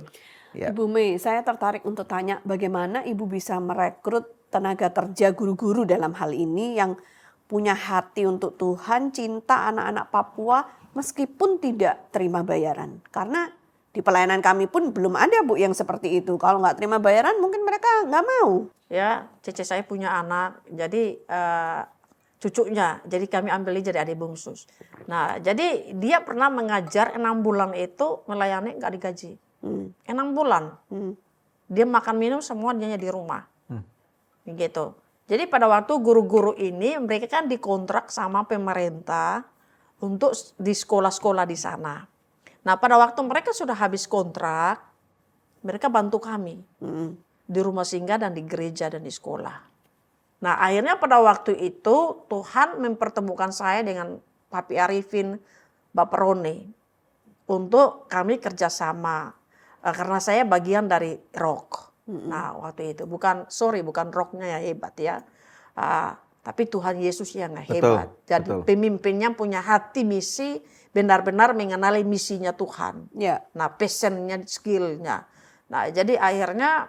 Ya. Ibu Mei, saya tertarik untuk tanya bagaimana Ibu bisa merekrut tenaga kerja guru-guru dalam hal ini yang punya hati untuk Tuhan, cinta anak-anak Papua, meskipun tidak terima bayaran. Karena di pelayanan kami pun belum ada Bu yang seperti itu. Kalau nggak terima bayaran mungkin mereka nggak mau. Ya, cece saya punya anak, jadi cucunya, jadi kami ambil jadi adik bungsu. Nah, jadi dia pernah mengajar 6 bulan itu melayani nggak digaji. 6 bulan. Dia makan minum semua dia di rumah. Begitu. Jadi pada waktu guru-guru ini mereka kan dikontrak sama pemerintah untuk di sekolah-sekolah di sana. Nah, pada waktu mereka sudah habis kontrak, mereka bantu kami di rumah singgah dan di gereja dan di sekolah. Nah, akhirnya pada waktu itu Tuhan mempertemukan saya dengan Papi Arifin, Bapak Roni untuk kami kerjasama. Karena saya bagian dari rock. Nah, waktu itu bukan rocknya ya hebat ya. Tapi Tuhan Yesus yang hebat. Jadi betul. pemimpinnya punya hati misi, benar-benar mengenali misinya Tuhan. Ya. Nah, passionnya, skillnya. Nah, jadi akhirnya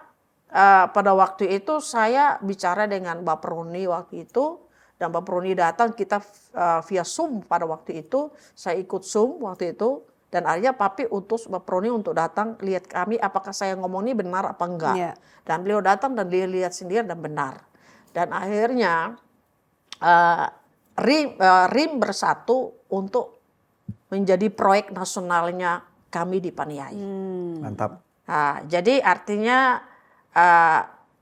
pada waktu itu saya bicara dengan Bapak Roni waktu itu. Dan Bapak Roni datang, kita via Zoom pada waktu itu. Saya ikut Zoom waktu itu. Dan akhirnya Papi utus Bapak Roni untuk datang lihat kami apakah saya ngomong ini benar apa enggak. Ya. Dan beliau datang dan dia lihat sendiri dan benar. Dan akhirnya RIM bersatu untuk menjadi proyek nasionalnya kami di Paniai. Mantap. Nah, jadi artinya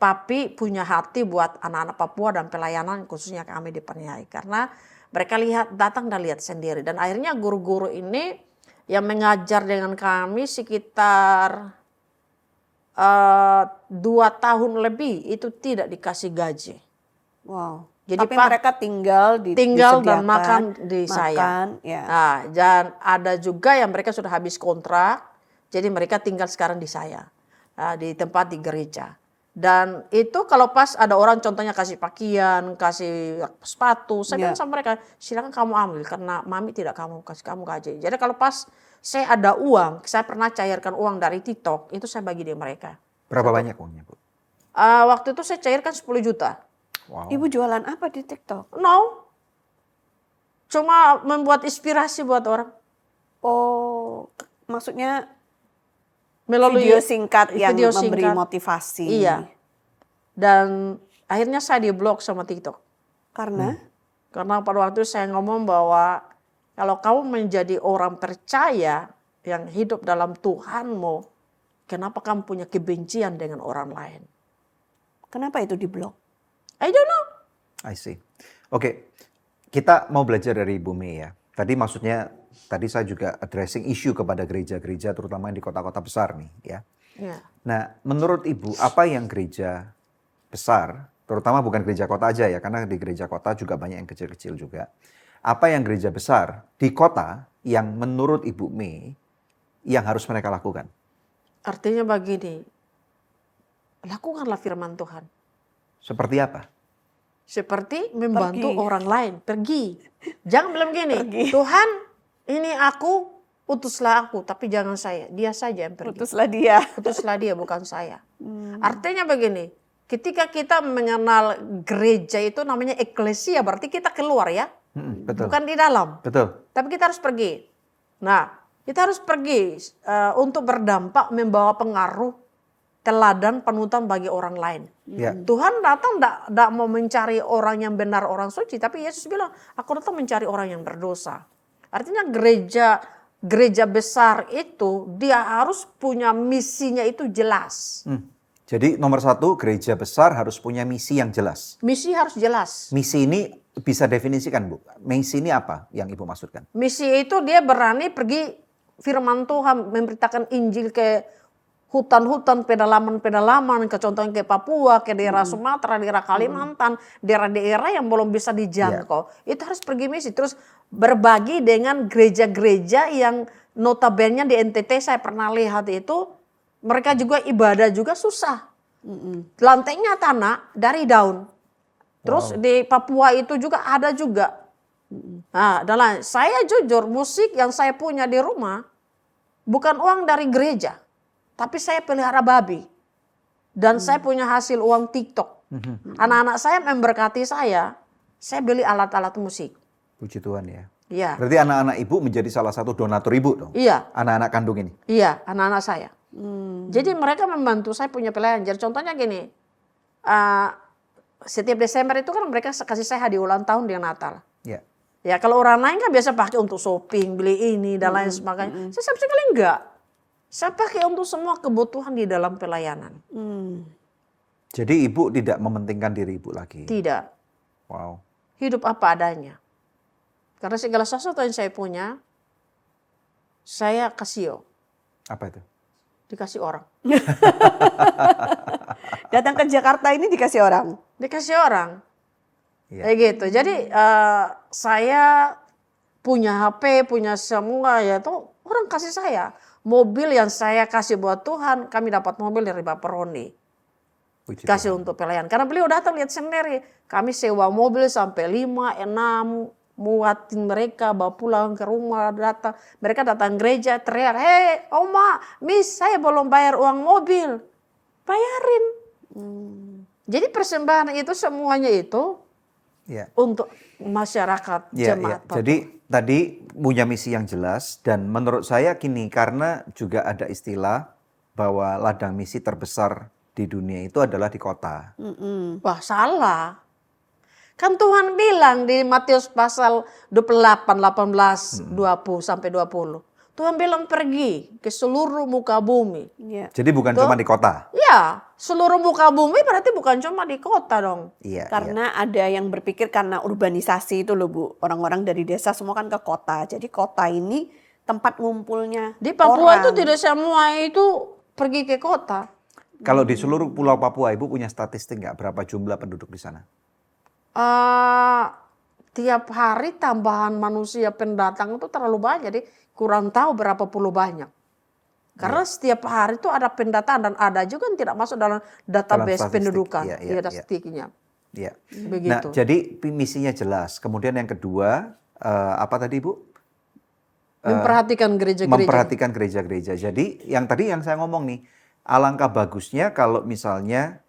Papi punya hati buat anak-anak Papua dan pelayanan khususnya kami di Paniai. Karena mereka datang dan lihat sendiri. Dan akhirnya guru-guru ini yang mengajar dengan kami sekitar 2 tahun lebih itu tidak dikasih gaji. Wow. Jadi Tapi mereka tinggal dan disediakan, makan di saya. Ya. Nah, dan ada juga yang mereka sudah habis kontrak, jadi mereka tinggal sekarang di saya, di tempat di gereja. Dan itu kalau pas ada orang contohnya kasih pakaian, kasih sepatu, saya bilang sama mereka, silakan kamu ambil karena mami tidak kasih kamu gaji. Jadi kalau pas saya ada uang, saya pernah cairkan uang dari TikTok, itu saya bagi di mereka. Berapa banyak uangnya, Bu? Waktu itu saya cairkan 10 juta. Wow. Ibu jualan apa di TikTok? No, cuma membuat inspirasi buat orang. Oh, maksudnya Melalui video singkat yang video memberi singkat. motivasi. Iya. Dan akhirnya saya di-blok sama TikTok. Karena? Karena pada waktu itu saya ngomong bahwa kalau kamu menjadi orang percaya yang hidup dalam Tuhanmu, kenapa kamu punya kebencian dengan orang lain? Kenapa itu diblok? I don't know. I see. Oke, kita mau belajar dari Ibu Mei ya. Tadi saya juga addressing isu kepada gereja-gereja terutama yang di kota-kota besar nih ya. Ya. Nah, menurut Ibu apa yang gereja besar, terutama bukan gereja kota aja ya, karena di gereja kota juga banyak yang kecil-kecil juga. Apa yang gereja besar di kota yang menurut Ibu Mei yang harus mereka lakukan? Artinya begini, lakukanlah firman Tuhan. Seperti apa? Seperti membantu Pergi. orang lain, pergi. Jangan bilang gini, Tuhan ini aku, utuslah aku, tapi jangan saya, dia saja yang pergi. Putuslah dia. Utuslah dia, bukan saya. Artinya begini, ketika kita mengenal gereja itu namanya eklesia, berarti kita keluar ya, Betul. bukan di dalam. Betul. Tapi kita harus pergi. Nah, kita harus pergi untuk berdampak membawa pengaruh teladan panutan bagi orang lain. Ya. Tuhan datang tidak mau mencari orang yang benar, orang suci, tapi Yesus bilang, aku datang mencari orang yang berdosa. Artinya gereja besar itu dia harus punya misinya itu jelas. Jadi nomor 1, gereja besar harus punya misi yang jelas. Misi harus jelas. Misi ini bisa definisikan, Bu. Misi ini apa yang Ibu maksudkan? Misi itu dia berani pergi firman Tuhan, memberitakan Injil ke hutan-hutan, pedalaman-pedalaman, ke contohnya ke Papua, ke daerah Sumatera, daerah Kalimantan, daerah-daerah yang belum bisa dijangkau. Itu harus pergi misi. Terus berbagi dengan gereja-gereja yang notabene di NTT saya pernah lihat itu, mereka juga ibadah juga susah. Lantainya tanah dari daun. Terus di Papua itu juga ada juga. Nah, dan saya jujur musik yang saya punya di rumah bukan uang dari gereja. Tapi saya pelihara babi. Dan saya punya hasil uang TikTok. Anak-anak saya memberkati saya beli alat-alat musik. Puji Tuhan ya. Iya, Berarti anak-anak ibu menjadi salah satu donatur ibu dong? iya, Anak-anak kandung ini? iya, anak-anak saya. Jadi mereka membantu saya punya pelayan. Jadi contohnya gini, uh, setiap Desember itu kan mereka kasih saya hadiah ulang tahun dengan Natal. Ya. Ya kalau orang lain kan biasa pakai untuk shopping, beli ini dan lain sebagainya. Saya sama sekali enggak. Saya pakai untuk semua kebutuhan di dalam pelayanan. Jadi ibu tidak mementingkan diri ibu lagi? Tidak. Wow. Hidup apa adanya. Karena segala sesuatu yang saya punya, saya kasih. Apa itu? Dikasih orang. Datang ke Jakarta ini dikasih orang. Dikasih orang. Iya. Kayak gitu. Jadi saya punya HP, punya semua ya itu orang kasih saya. Mobil yang saya kasih buat Tuhan, kami dapat mobil dari Bapak Roni. Puji Kasih Tuhan. untuk pelayan. Karena beliau datang lihat sendiri. Kami sewa mobil sampai 5, 6, muatin mereka, bawa pulang ke rumah, datang. Mereka datang gereja, teriak, hei Oma, Miss, saya belum bayar uang mobil. Bayarin. Jadi persembahan itu semuanya itu Ya. untuk masyarakat Ya, jemaat Papua. Jadi tadi punya misi yang jelas dan menurut saya gini, karena juga ada istilah bahwa ladang misi terbesar di dunia itu adalah di kota. Wah salah. Kan Tuhan bilang di Matius pasal 28, 18, 20 sampai 20. Tuhan bilang pergi ke seluruh muka bumi. Iya. Jadi bukan cuma di kota. Ya, seluruh muka bumi berarti bukan cuma di kota dong. Iya. Karena ada yang berpikir karena urbanisasi itu loh Bu. Orang-orang dari desa semua kan ke kota. Jadi kota ini tempat ngumpulnya Di Papua orang. itu tidak semua itu pergi ke kota. Kalau di seluruh Pulau Papua, Ibu punya statistik nggak berapa jumlah penduduk di sana? Tiap hari tambahan manusia pendatang itu terlalu banyak. Jadi kurang tahu berapa puluh banyak. Karena setiap hari itu ada pendataan dan ada juga yang tidak masuk dalam database statistik. pendudukan. Iya, Iya, iya, statistiknya. Iya. Nah, Begitu. jadi misinya jelas. Kemudian yang kedua, apa tadi Ibu? Memperhatikan gereja-gereja. Memperhatikan gereja-gereja. Jadi yang tadi yang saya ngomong nih, alangkah bagusnya kalau misalnya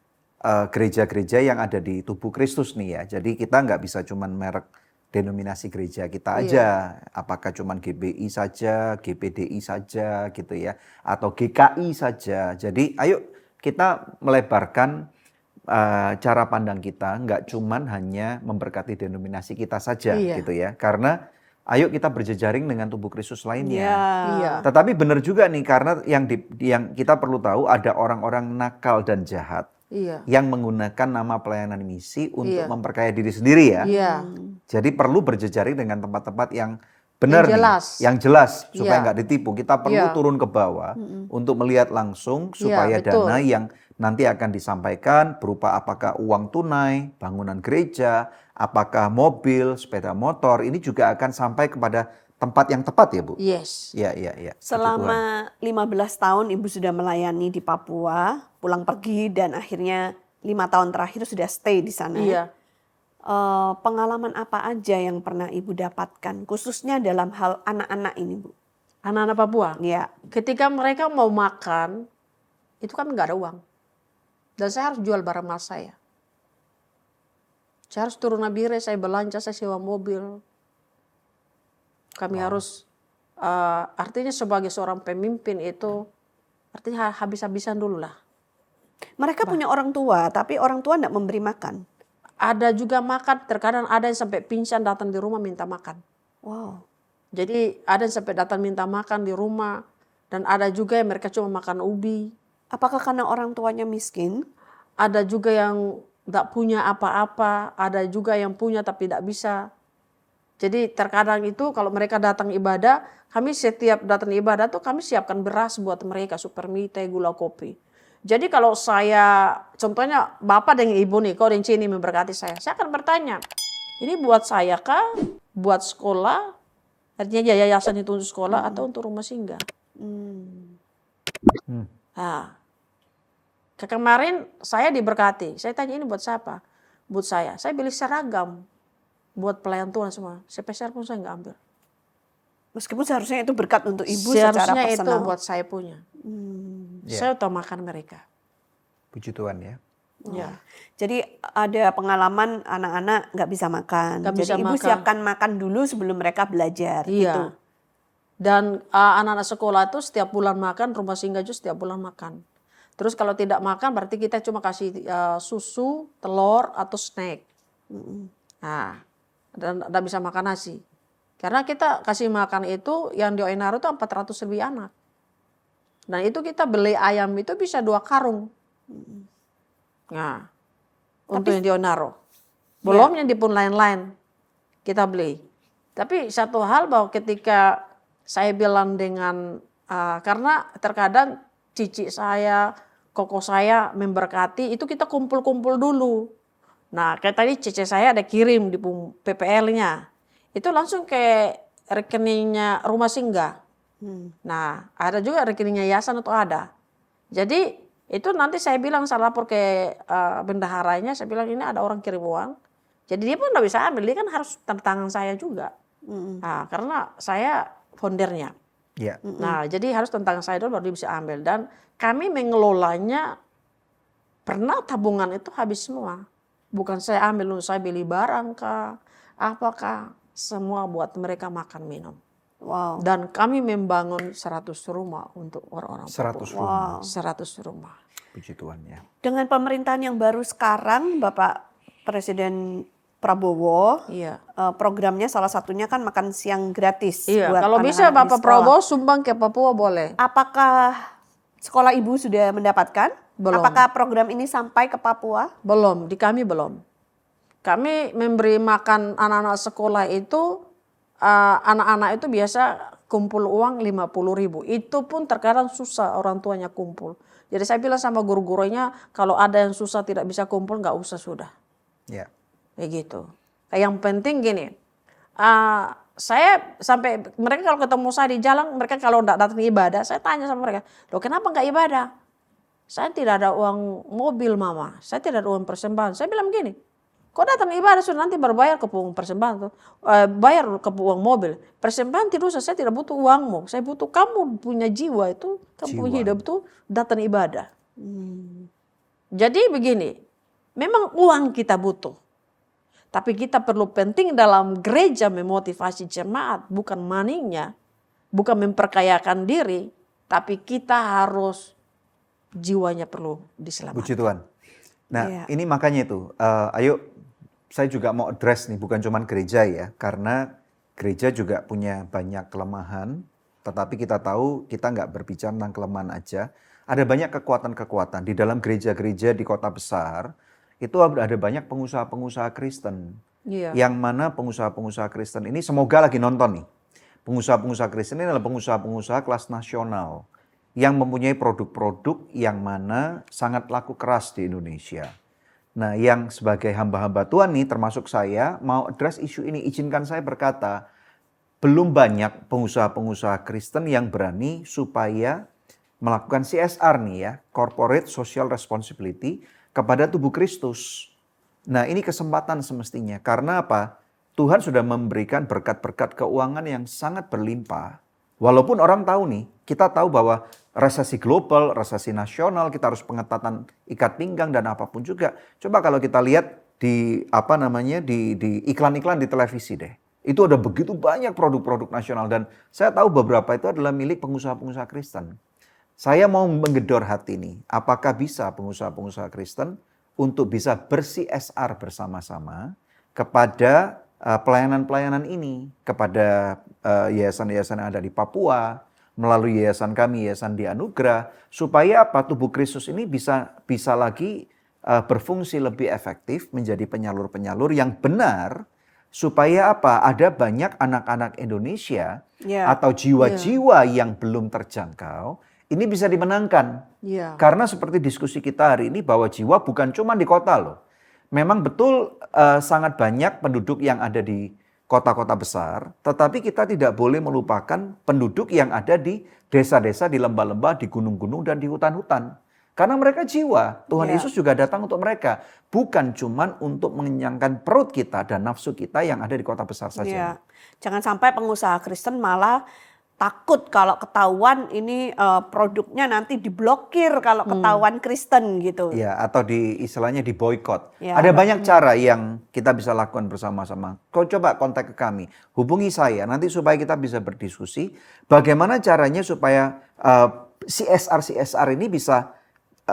gereja-gereja yang ada di tubuh Kristus nih ya. Jadi kita nggak bisa cuman merek denominasi gereja kita aja. Apakah cuman GBI saja, GPDI saja gitu ya. Atau GKI saja. Jadi ayo kita melebarkan cara pandang kita. Nggak cuman hanya memberkati denominasi kita saja gitu ya. Karena ayo kita berjejaring dengan tubuh Kristus lainnya. Iya. Tetapi benar juga nih karena yang kita perlu tahu ada orang-orang nakal dan jahat Iya. yang menggunakan nama pelayanan misi untuk memperkaya diri sendiri ya. Iya. Jadi perlu berjejaring dengan tempat-tempat yang benar Yang nih, jelas. yang jelas supaya Iya. nggak ditipu. Kita perlu Iya. turun ke bawah untuk melihat langsung supaya betul. dana yang nanti akan disampaikan berupa apakah uang tunai, bangunan gereja, apakah mobil, sepeda motor, ini juga akan sampai kepada tempat yang tepat ya Bu? Yes. Iya, iya, iya. Puji Tuhan. Selama 15 tahun Ibu sudah melayani di Papua, pulang pergi dan akhirnya 5 tahun terakhir sudah stay di sana. Iya. Pengalaman apa aja yang pernah Ibu dapatkan, khususnya dalam hal anak-anak ini Bu? Anak-anak Papua. Ya, Ketika mereka mau makan, itu kan nggak ada uang. Dan saya harus jual barang mas saya. Saya harus turun Nabire, saya belanja, saya sewa mobil. Kami harus, artinya sebagai seorang pemimpin itu, artinya habis-habisan dulu lah. mereka punya orang tua, tapi orang tua tidak memberi makan. Ada juga makan, terkadang ada yang sampai pingsan datang di rumah minta makan. Wow. Jadi ada yang sampai datang minta makan di rumah. Dan ada juga yang mereka cuma makan ubi. Apakah karena orang tuanya miskin? Ada juga yang tidak punya apa-apa. Ada juga yang punya tapi tidak bisa. Jadi terkadang itu kalau mereka datang ibadah, kami setiap datang ibadah tuh kami siapkan beras buat mereka, super mie, teh, gula, kopi. Jadi kalau saya, contohnya Bapak dan Ibu nih, kau di sini memberkati saya akan bertanya, ini buat saya kah, buat sekolah, artinya yayasan itu untuk sekolah atau untuk rumah singgah? Nah, kemarin saya diberkati, saya tanya ini buat siapa? Buat saya beli seragam. Buat pelayan Tuhan semua, sepeser pun saya nggak ambil. Meskipun seharusnya itu berkat untuk Ibu secara Seharusnya itu personal. buat saya punya. Ya. Saya utamakan mereka. Puji Tuhan ya. Ya. Jadi ada pengalaman anak-anak nggak bisa makan. Nggak Jadi bisa ibu makan. siapkan makan dulu sebelum mereka belajar. Iya. Gitu. Dan anak-anak sekolah itu setiap bulan makan, rumah singgah itu setiap bulan makan. Terus kalau tidak makan berarti kita cuma kasih susu, telur, atau snack. Nah, dan tidak bisa makan nasi. Karena kita kasih makan itu yang di Oinaro itu 400 lebih anak. Nah itu kita beli ayam itu bisa 2 karung. Nah, untuk yang di Oinaro. Belum yang di pun lain-lain kita beli. Tapi satu hal bahwa ketika saya bilang dengan, karena terkadang cici saya, koko saya memberkati, itu kita kumpul-kumpul dulu. Nah kayak tadi cici saya ada kirim di PPL-nya. Itu langsung ke rekeningnya rumah singgah. Nah ada juga rekeningnya yayasan atau ada. Jadi itu nanti saya bilang, saya lapor ke bendaharanya, saya bilang ini ada orang kirim uang. Jadi dia pun tidak bisa ambil, dia kan harus tanda tangan saya juga. Nah, karena saya foundernya. Ya. Nah jadi harus tanda tangan saya dulu baru dia bisa ambil. Dan kami mengelolanya, pernah tabungan itu habis semua. Bukan saya ambil, saya beli barang kah, apakah, semua buat mereka makan minum. Wow. Dan kami membangun 100 rumah untuk orang-orang 100 Papua. rumah. 100 rumah. Puji Tuhan ya. Dengan pemerintahan yang baru sekarang, Bapak Presiden Prabowo, Iya. programnya salah satunya kan makan siang gratis. Iya, buat kalau bisa anak-anak di Bapak sekolah. Prabowo sumbang ke Papua boleh. Apakah sekolah ibu sudah mendapatkan? Belum. Apakah program ini sampai ke Papua? Belum, di kami belum. Kami memberi makan anak-anak sekolah itu, anak-anak itu biasa kumpul uang 50.000. Itu pun terkadang susah orang tuanya kumpul. Jadi saya bilang sama guru-gurunya, kalau ada yang susah tidak bisa kumpul, nggak usah sudah. Ya. Begitu. Yang penting gini, saya sampai mereka kalau ketemu saya di jalan, mereka kalau tidak datang ibadah, saya tanya sama mereka, loh kenapa nggak ibadah? Saya tidak ada uang mobil mama, saya tidak ada uang persembahan. Saya bilang gini, kok datang ibadah sudah nanti berbayar ke uang persembahan tuh, bayar ke uang mobil. Persembahan tidak usah, saya tidak butuh uangmu, saya butuh kamu punya jiwa itu, kamu punya hidup tuh datang ibadah. Jadi begini, memang uang kita butuh. Tapi kita perlu penting dalam gereja memotivasi jemaat, bukan money-nya, bukan memperkayakan diri, tapi kita harus jiwanya perlu diselamatkan. Puji Tuhan. Nah Iya. ini makanya itu, ayo saya juga mau address nih, bukan cuma gereja ya, karena gereja juga punya banyak kelemahan, tetapi kita tahu kita nggak berbicara tentang kelemahan aja. Ada banyak kekuatan-kekuatan di dalam gereja-gereja di kota besar. Itu ada banyak pengusaha-pengusaha Kristen. Iya. Yang mana pengusaha-pengusaha Kristen ini semoga lagi nonton nih. Pengusaha-pengusaha Kristen ini adalah pengusaha-pengusaha kelas nasional. Yang mempunyai produk-produk yang mana sangat laku keras di Indonesia. Nah yang sebagai hamba-hamba Tuhan nih termasuk saya mau address isu ini. Izinkan saya berkata, belum banyak pengusaha-pengusaha Kristen yang berani supaya melakukan CSR nih ya. Corporate Social Responsibility kepada tubuh Kristus. Nah ini kesempatan semestinya. Karena apa? Tuhan sudah memberikan berkat-berkat keuangan yang sangat berlimpah. Walaupun orang tahu nih, kita tahu bahwa resesi global, resesi nasional, kita harus pengetatan ikat pinggang dan apapun juga. Coba kalau kita lihat di di iklan-iklan di televisi deh. Itu ada begitu banyak produk-produk nasional dan saya tahu beberapa itu adalah milik pengusaha-pengusaha Kristen. Saya mau menggedor hati nih, apakah bisa pengusaha-pengusaha Kristen untuk bisa ber-CSR bersama-sama kepada pelayanan-pelayanan ini, kepada yayasan-yayasan yang ada di Papua, melalui yayasan kami, yayasan di Anugerah, supaya apa? Tubuh Kristus ini bisa lagi berfungsi lebih efektif, menjadi penyalur-penyalur yang benar, supaya apa? Ada banyak anak-anak Indonesia atau jiwa-jiwa yang belum terjangkau, ini bisa dimenangkan. Iya. Karena seperti diskusi kita hari ini bahwa jiwa bukan cuma di kota loh. Memang betul sangat banyak penduduk yang ada di kota-kota besar, tetapi kita tidak boleh melupakan penduduk yang ada di desa-desa, di lembah-lembah, di gunung-gunung dan di hutan-hutan. Karena mereka jiwa, Tuhan Yesus juga datang untuk mereka. Bukan cuma untuk mengenyangkan perut kita dan nafsu kita yang ada di kota besar saja. Jangan sampai pengusaha Kristen malah takut kalau ketahuan ini produknya nanti diblokir kalau ketahuan Kristen gitu. Ya, atau istilahnya di boykot. Ya, Ada banyak cara yang kita bisa lakukan bersama-sama. Kau coba kontak ke kami, hubungi saya nanti supaya kita bisa berdiskusi bagaimana caranya supaya CSR ini bisa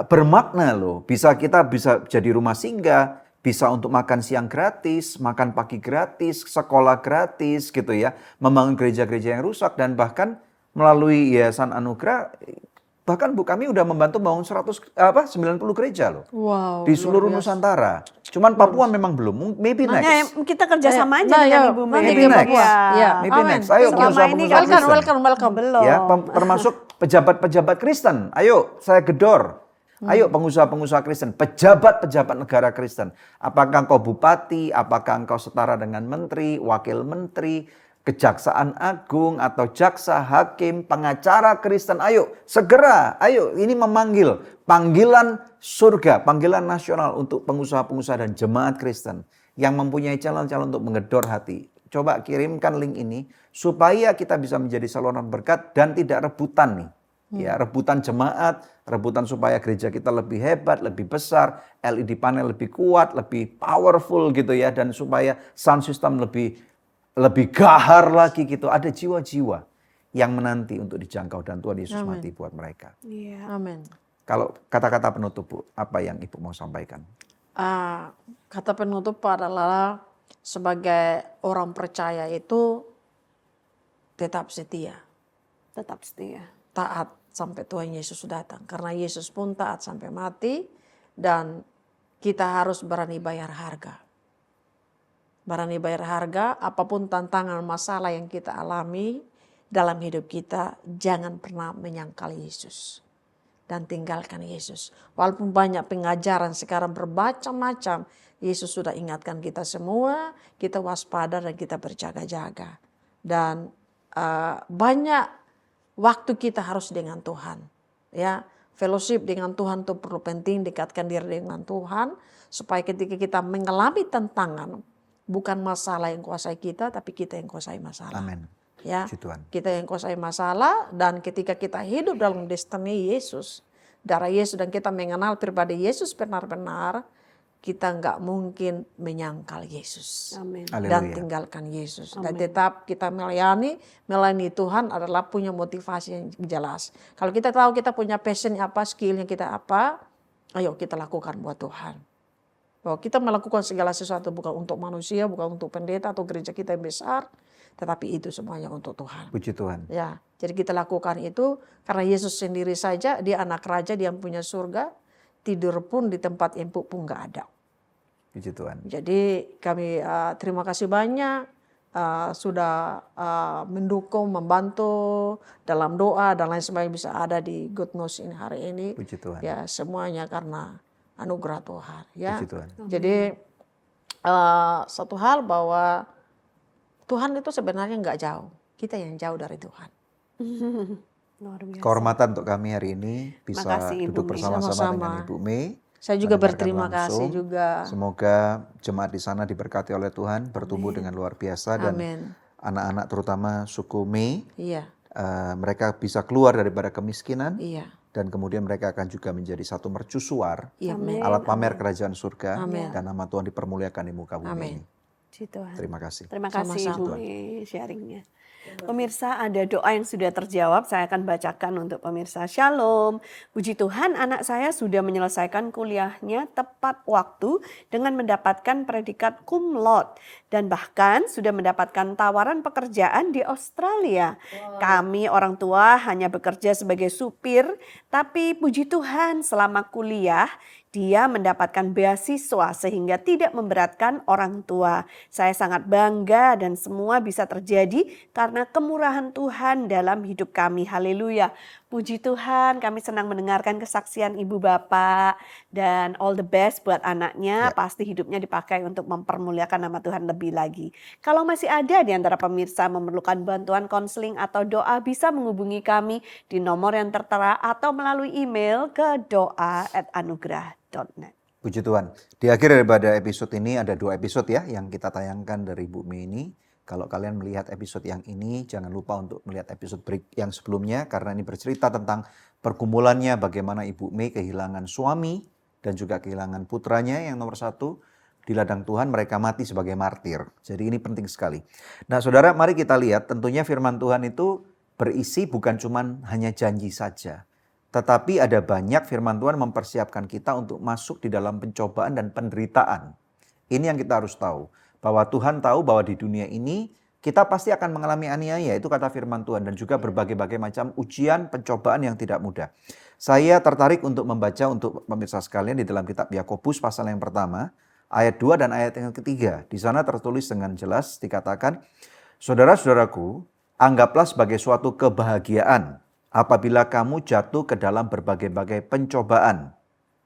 bermakna loh. Kita bisa jadi rumah singgah, bisa untuk makan siang gratis, makan pagi gratis, sekolah gratis gitu ya. Membangun gereja-gereja yang rusak dan bahkan melalui Yayasan Anugerah bahkan Bu kami udah membantu bangun 90 gereja loh. Wow. Di seluruh Nusantara. Cuman Papua memang belum. Maybe Makanya next. kita kerjasama aja Nah, dengan ya, Ibu nanti Mei. Maybe ke next. Papua. Ya. Maybe Amin. next. Ayo Selama pengusaha-pengusaha ini Kristen. Welcome. Belum. Ya, termasuk pejabat-pejabat Kristen. Ayo, saya gedor. Ayo pengusaha-pengusaha Kristen, pejabat-pejabat negara Kristen. Apakah engkau bupati, apakah engkau setara dengan menteri, wakil menteri, kejaksaan agung atau jaksa, hakim, pengacara Kristen. Ayo, segera. Ayo, ini memanggil. Panggilan surga, panggilan nasional untuk pengusaha-pengusaha dan jemaat Kristen yang mempunyai calon-calon untuk menggedor hati. Coba kirimkan link ini supaya kita bisa menjadi saluran berkat dan tidak rebutan nih. Ya, rebutan jemaat, rebutan supaya gereja kita lebih hebat, lebih besar, LED panel lebih kuat, lebih powerful gitu ya, dan supaya sound system lebih gahar lagi gitu. Ada jiwa-jiwa yang menanti untuk dijangkau dan Tuhan Yesus mati buat mereka. Iya. Amin. Kalau kata-kata penutup Bu, apa yang Ibu mau sampaikan? Kata penutup adalah sebagai orang percaya itu tetap setia, Tetap setia. taat sampai Tuhan Yesus datang. Karena Yesus pun taat sampai mati dan kita harus berani bayar harga. Berani bayar harga, apapun tantangan masalah yang kita alami dalam hidup kita, jangan pernah menyangkal Yesus. Dan tinggalkan Yesus. Walaupun banyak pengajaran sekarang bermacam-macam, Yesus sudah ingatkan kita semua, kita waspada dan kita berjaga-jaga. Dan banyak waktu kita harus dengan Tuhan, ya, fellowship dengan Tuhan itu perlu penting, dekatkan diri dengan Tuhan supaya ketika kita mengalami tantangan, bukan masalah yang kuasai kita, tapi kita yang kuasai masalah. Amin. Ya, Puji Tuhan. kita yang kuasai masalah dan ketika kita hidup dalam destiny Yesus, darah Yesus dan kita mengenal pribadi Yesus benar-benar, kita nggak mungkin menyangkal Yesus. Amin. Dan Haleluya. tinggalkan Yesus. Dan tetap kita melayani Tuhan adalah punya motivasi yang jelas. Kalau kita tahu kita punya passion apa, skillnya kita apa, ayo kita lakukan buat Tuhan. Bahwa kita melakukan segala sesuatu bukan untuk manusia, bukan untuk pendeta atau gereja kita yang besar, tetapi itu semuanya untuk Tuhan. Puji Tuhan. Ya, jadi kita lakukan itu karena Yesus sendiri saja, dia anak raja, dia punya surga, tidur pun di tempat empuk pun nggak ada. Puji Tuhan. Jadi kami terima kasih banyak sudah mendukung, membantu dalam doa dan lain sebagainya bisa ada di Good News ini hari ini. Puji Tuhan. Ya semuanya karena anugerah Tuhan. Ya. Puji Tuhan. Jadi satu hal bahwa Tuhan itu sebenarnya nggak jauh, kita yang jauh dari Tuhan. Luar biasa. Kehormatan untuk kami hari ini bisa Makasih, Ibu duduk Mei. bersama-sama Sama-sama. dengan Ibu Mei. Saya juga mendengarkan berterima kasih langsung. juga. Semoga jemaat di sana diberkati oleh Tuhan, bertumbuh dengan luar biasa dan Amin. anak-anak terutama suku Mei, Iya, mereka bisa keluar daripada kemiskinan iya, dan kemudian mereka akan juga menjadi satu mercusuar, iya. Amin. alat pamer kerajaan surga Amin. dan nama Tuhan dipermuliakan di muka bumi Amin. ini. Puji Tuhan. Terima kasih. Terima kasih Sama-sama. Ibu Mei sharingnya. Pemirsa, ada doa yang sudah terjawab, saya akan bacakan untuk pemirsa. Shalom, puji Tuhan anak saya sudah menyelesaikan kuliahnya tepat waktu dengan mendapatkan predikat cum laude dan bahkan sudah mendapatkan tawaran pekerjaan di Australia. Kami orang tua hanya bekerja sebagai supir, tapi puji Tuhan selama kuliah dia mendapatkan beasiswa sehingga tidak memberatkan orang tua. Saya sangat bangga dan semua bisa terjadi karena kemurahan Tuhan dalam hidup kami. Haleluya. Puji Tuhan, kami senang mendengarkan kesaksian ibu bapak dan all the best buat anaknya. Pasti hidupnya dipakai untuk mempermuliakan nama Tuhan lebih lagi. Kalau masih ada di antara pemirsa memerlukan bantuan konseling atau doa, bisa menghubungi kami di nomor yang tertera atau melalui email ke doa@anugerah.net. Puji Tuhan. Di akhir daripada episode ini ada 2 episode ya yang kita tayangkan dari Bu Mei ini. Kalau kalian melihat episode yang ini, jangan lupa untuk melihat episode break yang sebelumnya, karena ini bercerita tentang pergumulannya bagaimana Ibu Mei kehilangan suami dan juga kehilangan putranya yang nomor 1. Di ladang Tuhan mereka mati sebagai martir. Jadi ini penting sekali. Nah saudara, mari kita lihat tentunya firman Tuhan itu berisi bukan cuma hanya janji saja. Tetapi ada banyak firman Tuhan mempersiapkan kita untuk masuk di dalam pencobaan dan penderitaan. Ini yang kita harus tahu. Bahwa Tuhan tahu bahwa di dunia ini kita pasti akan mengalami aniaya. Itu kata firman Tuhan. Dan juga berbagai-bagai macam ujian, pencobaan yang tidak mudah. Saya tertarik untuk membaca untuk pemirsa sekalian di dalam kitab Yakobus pasal yang pertama. Ayat 2 dan ayat yang ketiga. Di sana tertulis dengan jelas dikatakan, saudara-saudaraku, anggaplah sebagai suatu kebahagiaan apabila kamu jatuh ke dalam berbagai-bagai pencobaan.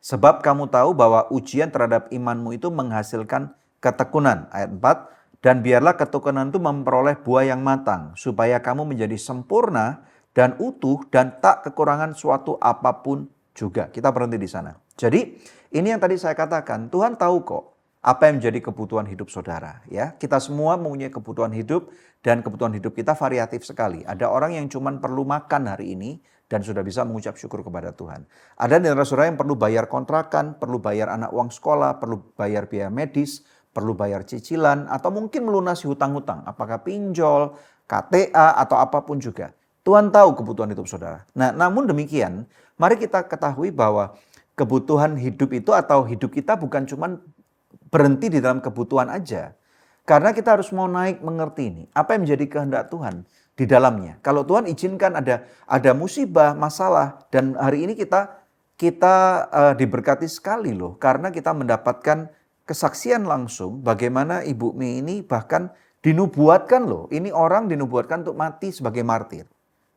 Sebab kamu tahu bahwa ujian terhadap imanmu itu menghasilkan ketekunan. Ayat 4, dan biarlah ketekunan itu memperoleh buah yang matang, supaya kamu menjadi sempurna dan utuh dan tak kekurangan suatu apapun juga. Kita berhenti di sana. Jadi ini yang tadi saya katakan, Tuhan tahu kok apa yang menjadi kebutuhan hidup saudara. Ya, kita semua mempunyai kebutuhan hidup dan kebutuhan hidup kita variatif sekali. Ada orang yang cuma perlu makan hari ini dan sudah bisa mengucap syukur kepada Tuhan. Ada di antara saudara yang perlu bayar kontrakan, perlu bayar anak uang sekolah, perlu bayar biaya medis, perlu bayar cicilan, atau mungkin melunasi hutang-hutang. Apakah pinjol, KTA, atau apapun juga. Tuhan tahu kebutuhan hidup saudara. Nah, namun demikian, mari kita ketahui bahwa kebutuhan hidup itu atau hidup kita bukan cuma berhenti di dalam kebutuhan aja. Karena kita harus mau naik mengerti ini. Apa yang menjadi kehendak Tuhan di dalamnya. Kalau Tuhan izinkan ada musibah, masalah. Dan hari ini kita diberkati sekali loh. Karena kita mendapatkan kesaksian langsung bagaimana Ibu Mei ini bahkan dinubuatkan loh. Ini orang dinubuatkan untuk mati sebagai martir.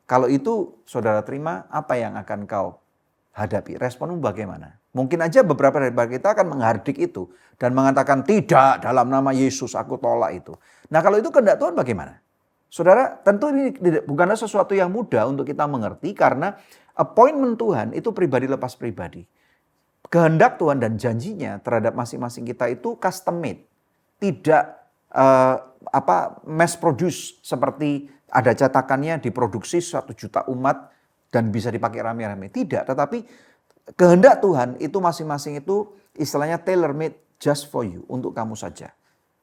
Kalau itu saudara terima, apa yang akan kau hadapi? Responmu bagaimana? Mungkin aja beberapa dari kita akan menghardik itu. Dan mengatakan tidak, dalam nama Yesus aku tolak itu. Nah kalau itu kehendak Tuhan bagaimana? Saudara, tentu ini bukanlah sesuatu yang mudah untuk kita mengerti. Karena appointment Tuhan itu pribadi lepas pribadi. Kehendak Tuhan dan janjinya terhadap masing-masing kita itu custom made. Tidak mass produce seperti ada cetakannya diproduksi 1 juta umat dan bisa dipakai rame-rame. Tidak, tetapi kehendak Tuhan itu masing-masing itu istilahnya tailor made just for you, untuk kamu saja.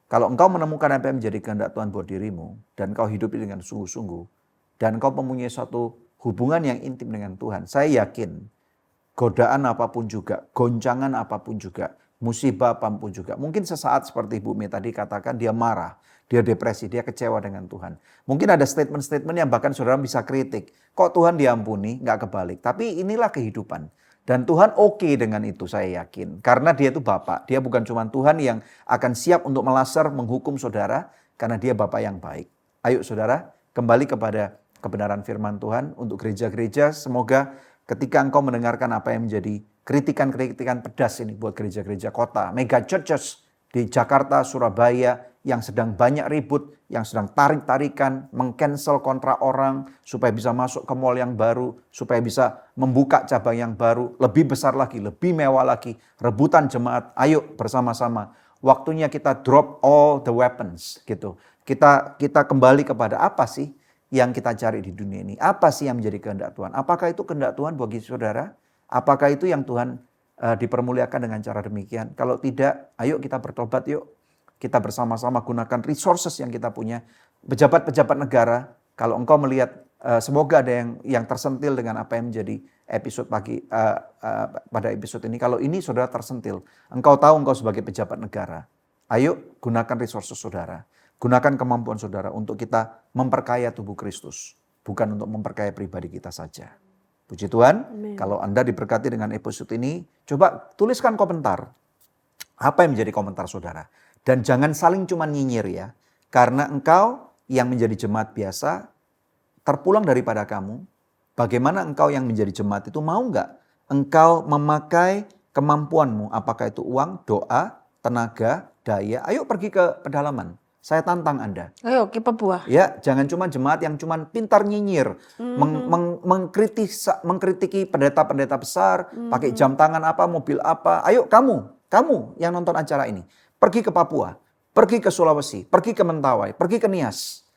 Kalau engkau menemukan apa yang menjadi kehendak Tuhan buat dirimu dan kau hidup dengan sungguh-sungguh dan kau mempunyai suatu hubungan yang intim dengan Tuhan, saya yakin godaan apapun juga, goncangan apapun juga, musibah apapun juga. Mungkin sesaat seperti Ibu Mei tadi katakan dia marah, dia depresi, dia kecewa dengan Tuhan. Mungkin ada statement-statement yang bahkan saudara bisa kritik. Kok Tuhan diampuni, nggak kebalik. Tapi inilah kehidupan. Dan Tuhan oke dengan itu, saya yakin. Karena dia itu Bapa. Dia bukan cuma Tuhan yang akan siap untuk melaser, menghukum saudara. Karena dia Bapa yang baik. Ayo saudara, kembali kepada kebenaran firman Tuhan untuk gereja-gereja. Semoga ketika engkau mendengarkan apa yang menjadi kritikan-kritikan pedas ini buat gereja-gereja kota, mega churches di Jakarta, Surabaya, yang sedang banyak ribut, yang sedang tarik-tarikan, meng-cancel kontrak orang, supaya bisa masuk ke mall yang baru, supaya bisa membuka cabang yang baru, lebih besar lagi, lebih mewah lagi, rebutan jemaat, ayo bersama-sama. Waktunya kita drop all the weapons gitu. Kita kembali kepada apa sih yang kita cari di dunia ini? Apa sih yang menjadi kehendak Tuhan? Apakah itu kehendak Tuhan bagi saudara? Apakah itu yang Tuhan dipermuliakan dengan cara demikian? Kalau tidak, ayo kita bertobat yuk. Kita bersama-sama gunakan resources yang kita punya. Pejabat-pejabat negara, kalau engkau melihat, semoga ada yang tersentil dengan apa yang menjadi episode pada episode ini. Kalau ini saudara tersentil, engkau tahu engkau sebagai pejabat negara. Ayo gunakan resources saudara. Gunakan kemampuan saudara untuk kita memperkaya tubuh Kristus. Bukan untuk memperkaya pribadi kita saja. Puji Tuhan, Amen. Kalau Anda diberkati dengan episode ini, coba tuliskan komentar. Apa yang menjadi komentar saudara? Dan jangan saling cuma nyinyir ya. Karena engkau yang menjadi jemaat biasa, terpulang daripada kamu. Bagaimana engkau yang menjadi jemaat itu mau enggak? Engkau memakai kemampuanmu, apakah itu uang, doa, tenaga, daya. Ayo pergi ke pedalaman. Saya tantang Anda. Ayo ke Papua. Ya, jangan cuma jemaat yang cuma pintar nyinyir, mengkritiki pendeta-pendeta besar, pakai jam tangan apa, mobil apa. Ayo kamu yang nonton acara ini, pergi ke Papua. pergi ke Sulawesi, pergi ke Mentawai, pergi ke Nias.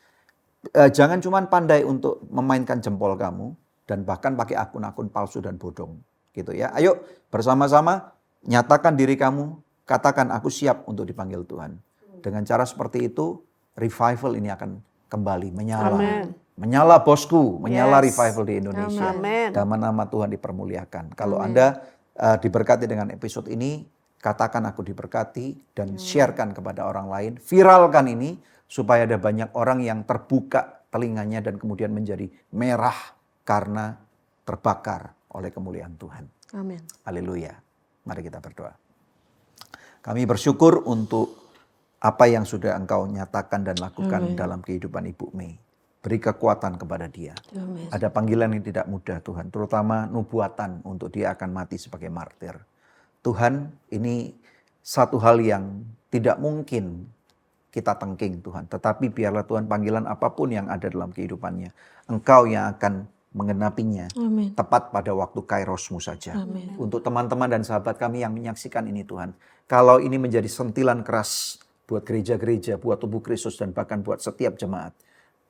Jangan cuma pandai untuk memainkan jempol kamu dan bahkan pakai akun-akun palsu dan bodong, gitu ya. Ayo bersama-sama nyatakan diri kamu, katakan aku siap untuk dipanggil Tuhan. Dengan cara seperti itu, revival ini akan kembali menyala. Amen. Menyala bosku, menyala Yes. revival di Indonesia. Amen. Dan nama Tuhan dipermuliakan. Kalau Anda diberkati dengan episode ini, katakan aku diberkati dan sharekan kepada orang lain. Viralkan ini supaya ada banyak orang yang terbuka telinganya dan kemudian menjadi merah karena terbakar oleh kemuliaan Tuhan. Amin. Haleluya. Mari kita berdoa. Kami bersyukur untuk apa yang sudah Engkau nyatakan dan lakukan dalam kehidupan Ibu Mei. Beri kekuatan kepada dia. Amin. Ada panggilan yang tidak mudah Tuhan, terutama nubuatan untuk dia akan mati sebagai martir. Tuhan, ini satu hal yang tidak mungkin kita tengking Tuhan. Tetapi biarlah Tuhan panggilan apapun yang ada dalam kehidupannya, Engkau yang akan menggenapinya. Amin. Tepat pada waktu kairosmu saja. Amin. Untuk teman-teman dan sahabat kami yang menyaksikan ini Tuhan. Kalau ini menjadi sentilan keras buat gereja-gereja, buat tubuh Kristus dan bahkan buat setiap jemaat.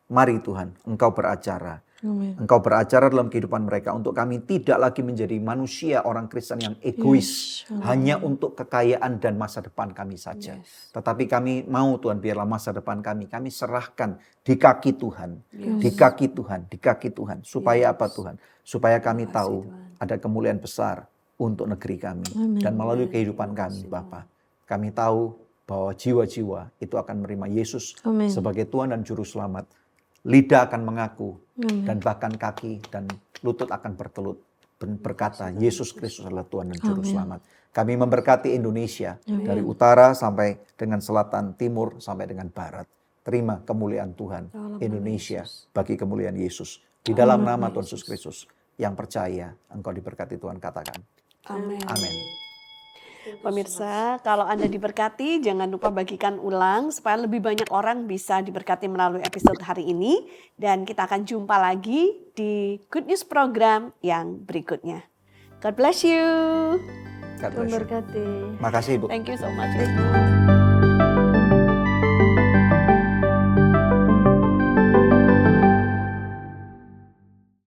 Mari Tuhan, Engkau beracara. Amin. Engkau beracara dalam kehidupan mereka untuk kami tidak lagi menjadi manusia orang Kristen yang egois. Hanya untuk kekayaan dan masa depan kami saja. Tetapi kami mau Tuhan biarlah masa depan kami serahkan di kaki Tuhan. Di kaki Tuhan, di kaki Tuhan. Supaya apa Tuhan? Supaya kami tahu ada kemuliaan besar untuk negeri kami. Dan melalui kehidupan kami Bapa. Kami tahu bahwa jiwa-jiwa itu akan menerima Yesus sebagai Tuhan dan Juru Selamat. Lidah akan mengaku dan bahkan kaki dan lutut akan berkata Yesus Kristus adalah Tuhan dan Juru Selamat. Kami memberkati Indonesia dari utara sampai dengan selatan, timur sampai dengan barat. Terima kemuliaan Tuhan Indonesia bagi kemuliaan Yesus. Di dalam nama Tuhan Yesus Kristus yang percaya engkau diberkati Tuhan katakan. Amin. Amin. Pemirsa, kalau Anda diberkati, jangan lupa bagikan ulang supaya lebih banyak orang bisa diberkati melalui episode hari ini. Dan kita akan jumpa lagi di Good News program yang berikutnya. God bless you. God bless you. Berkati. Makasih Ibu. Thank you so much.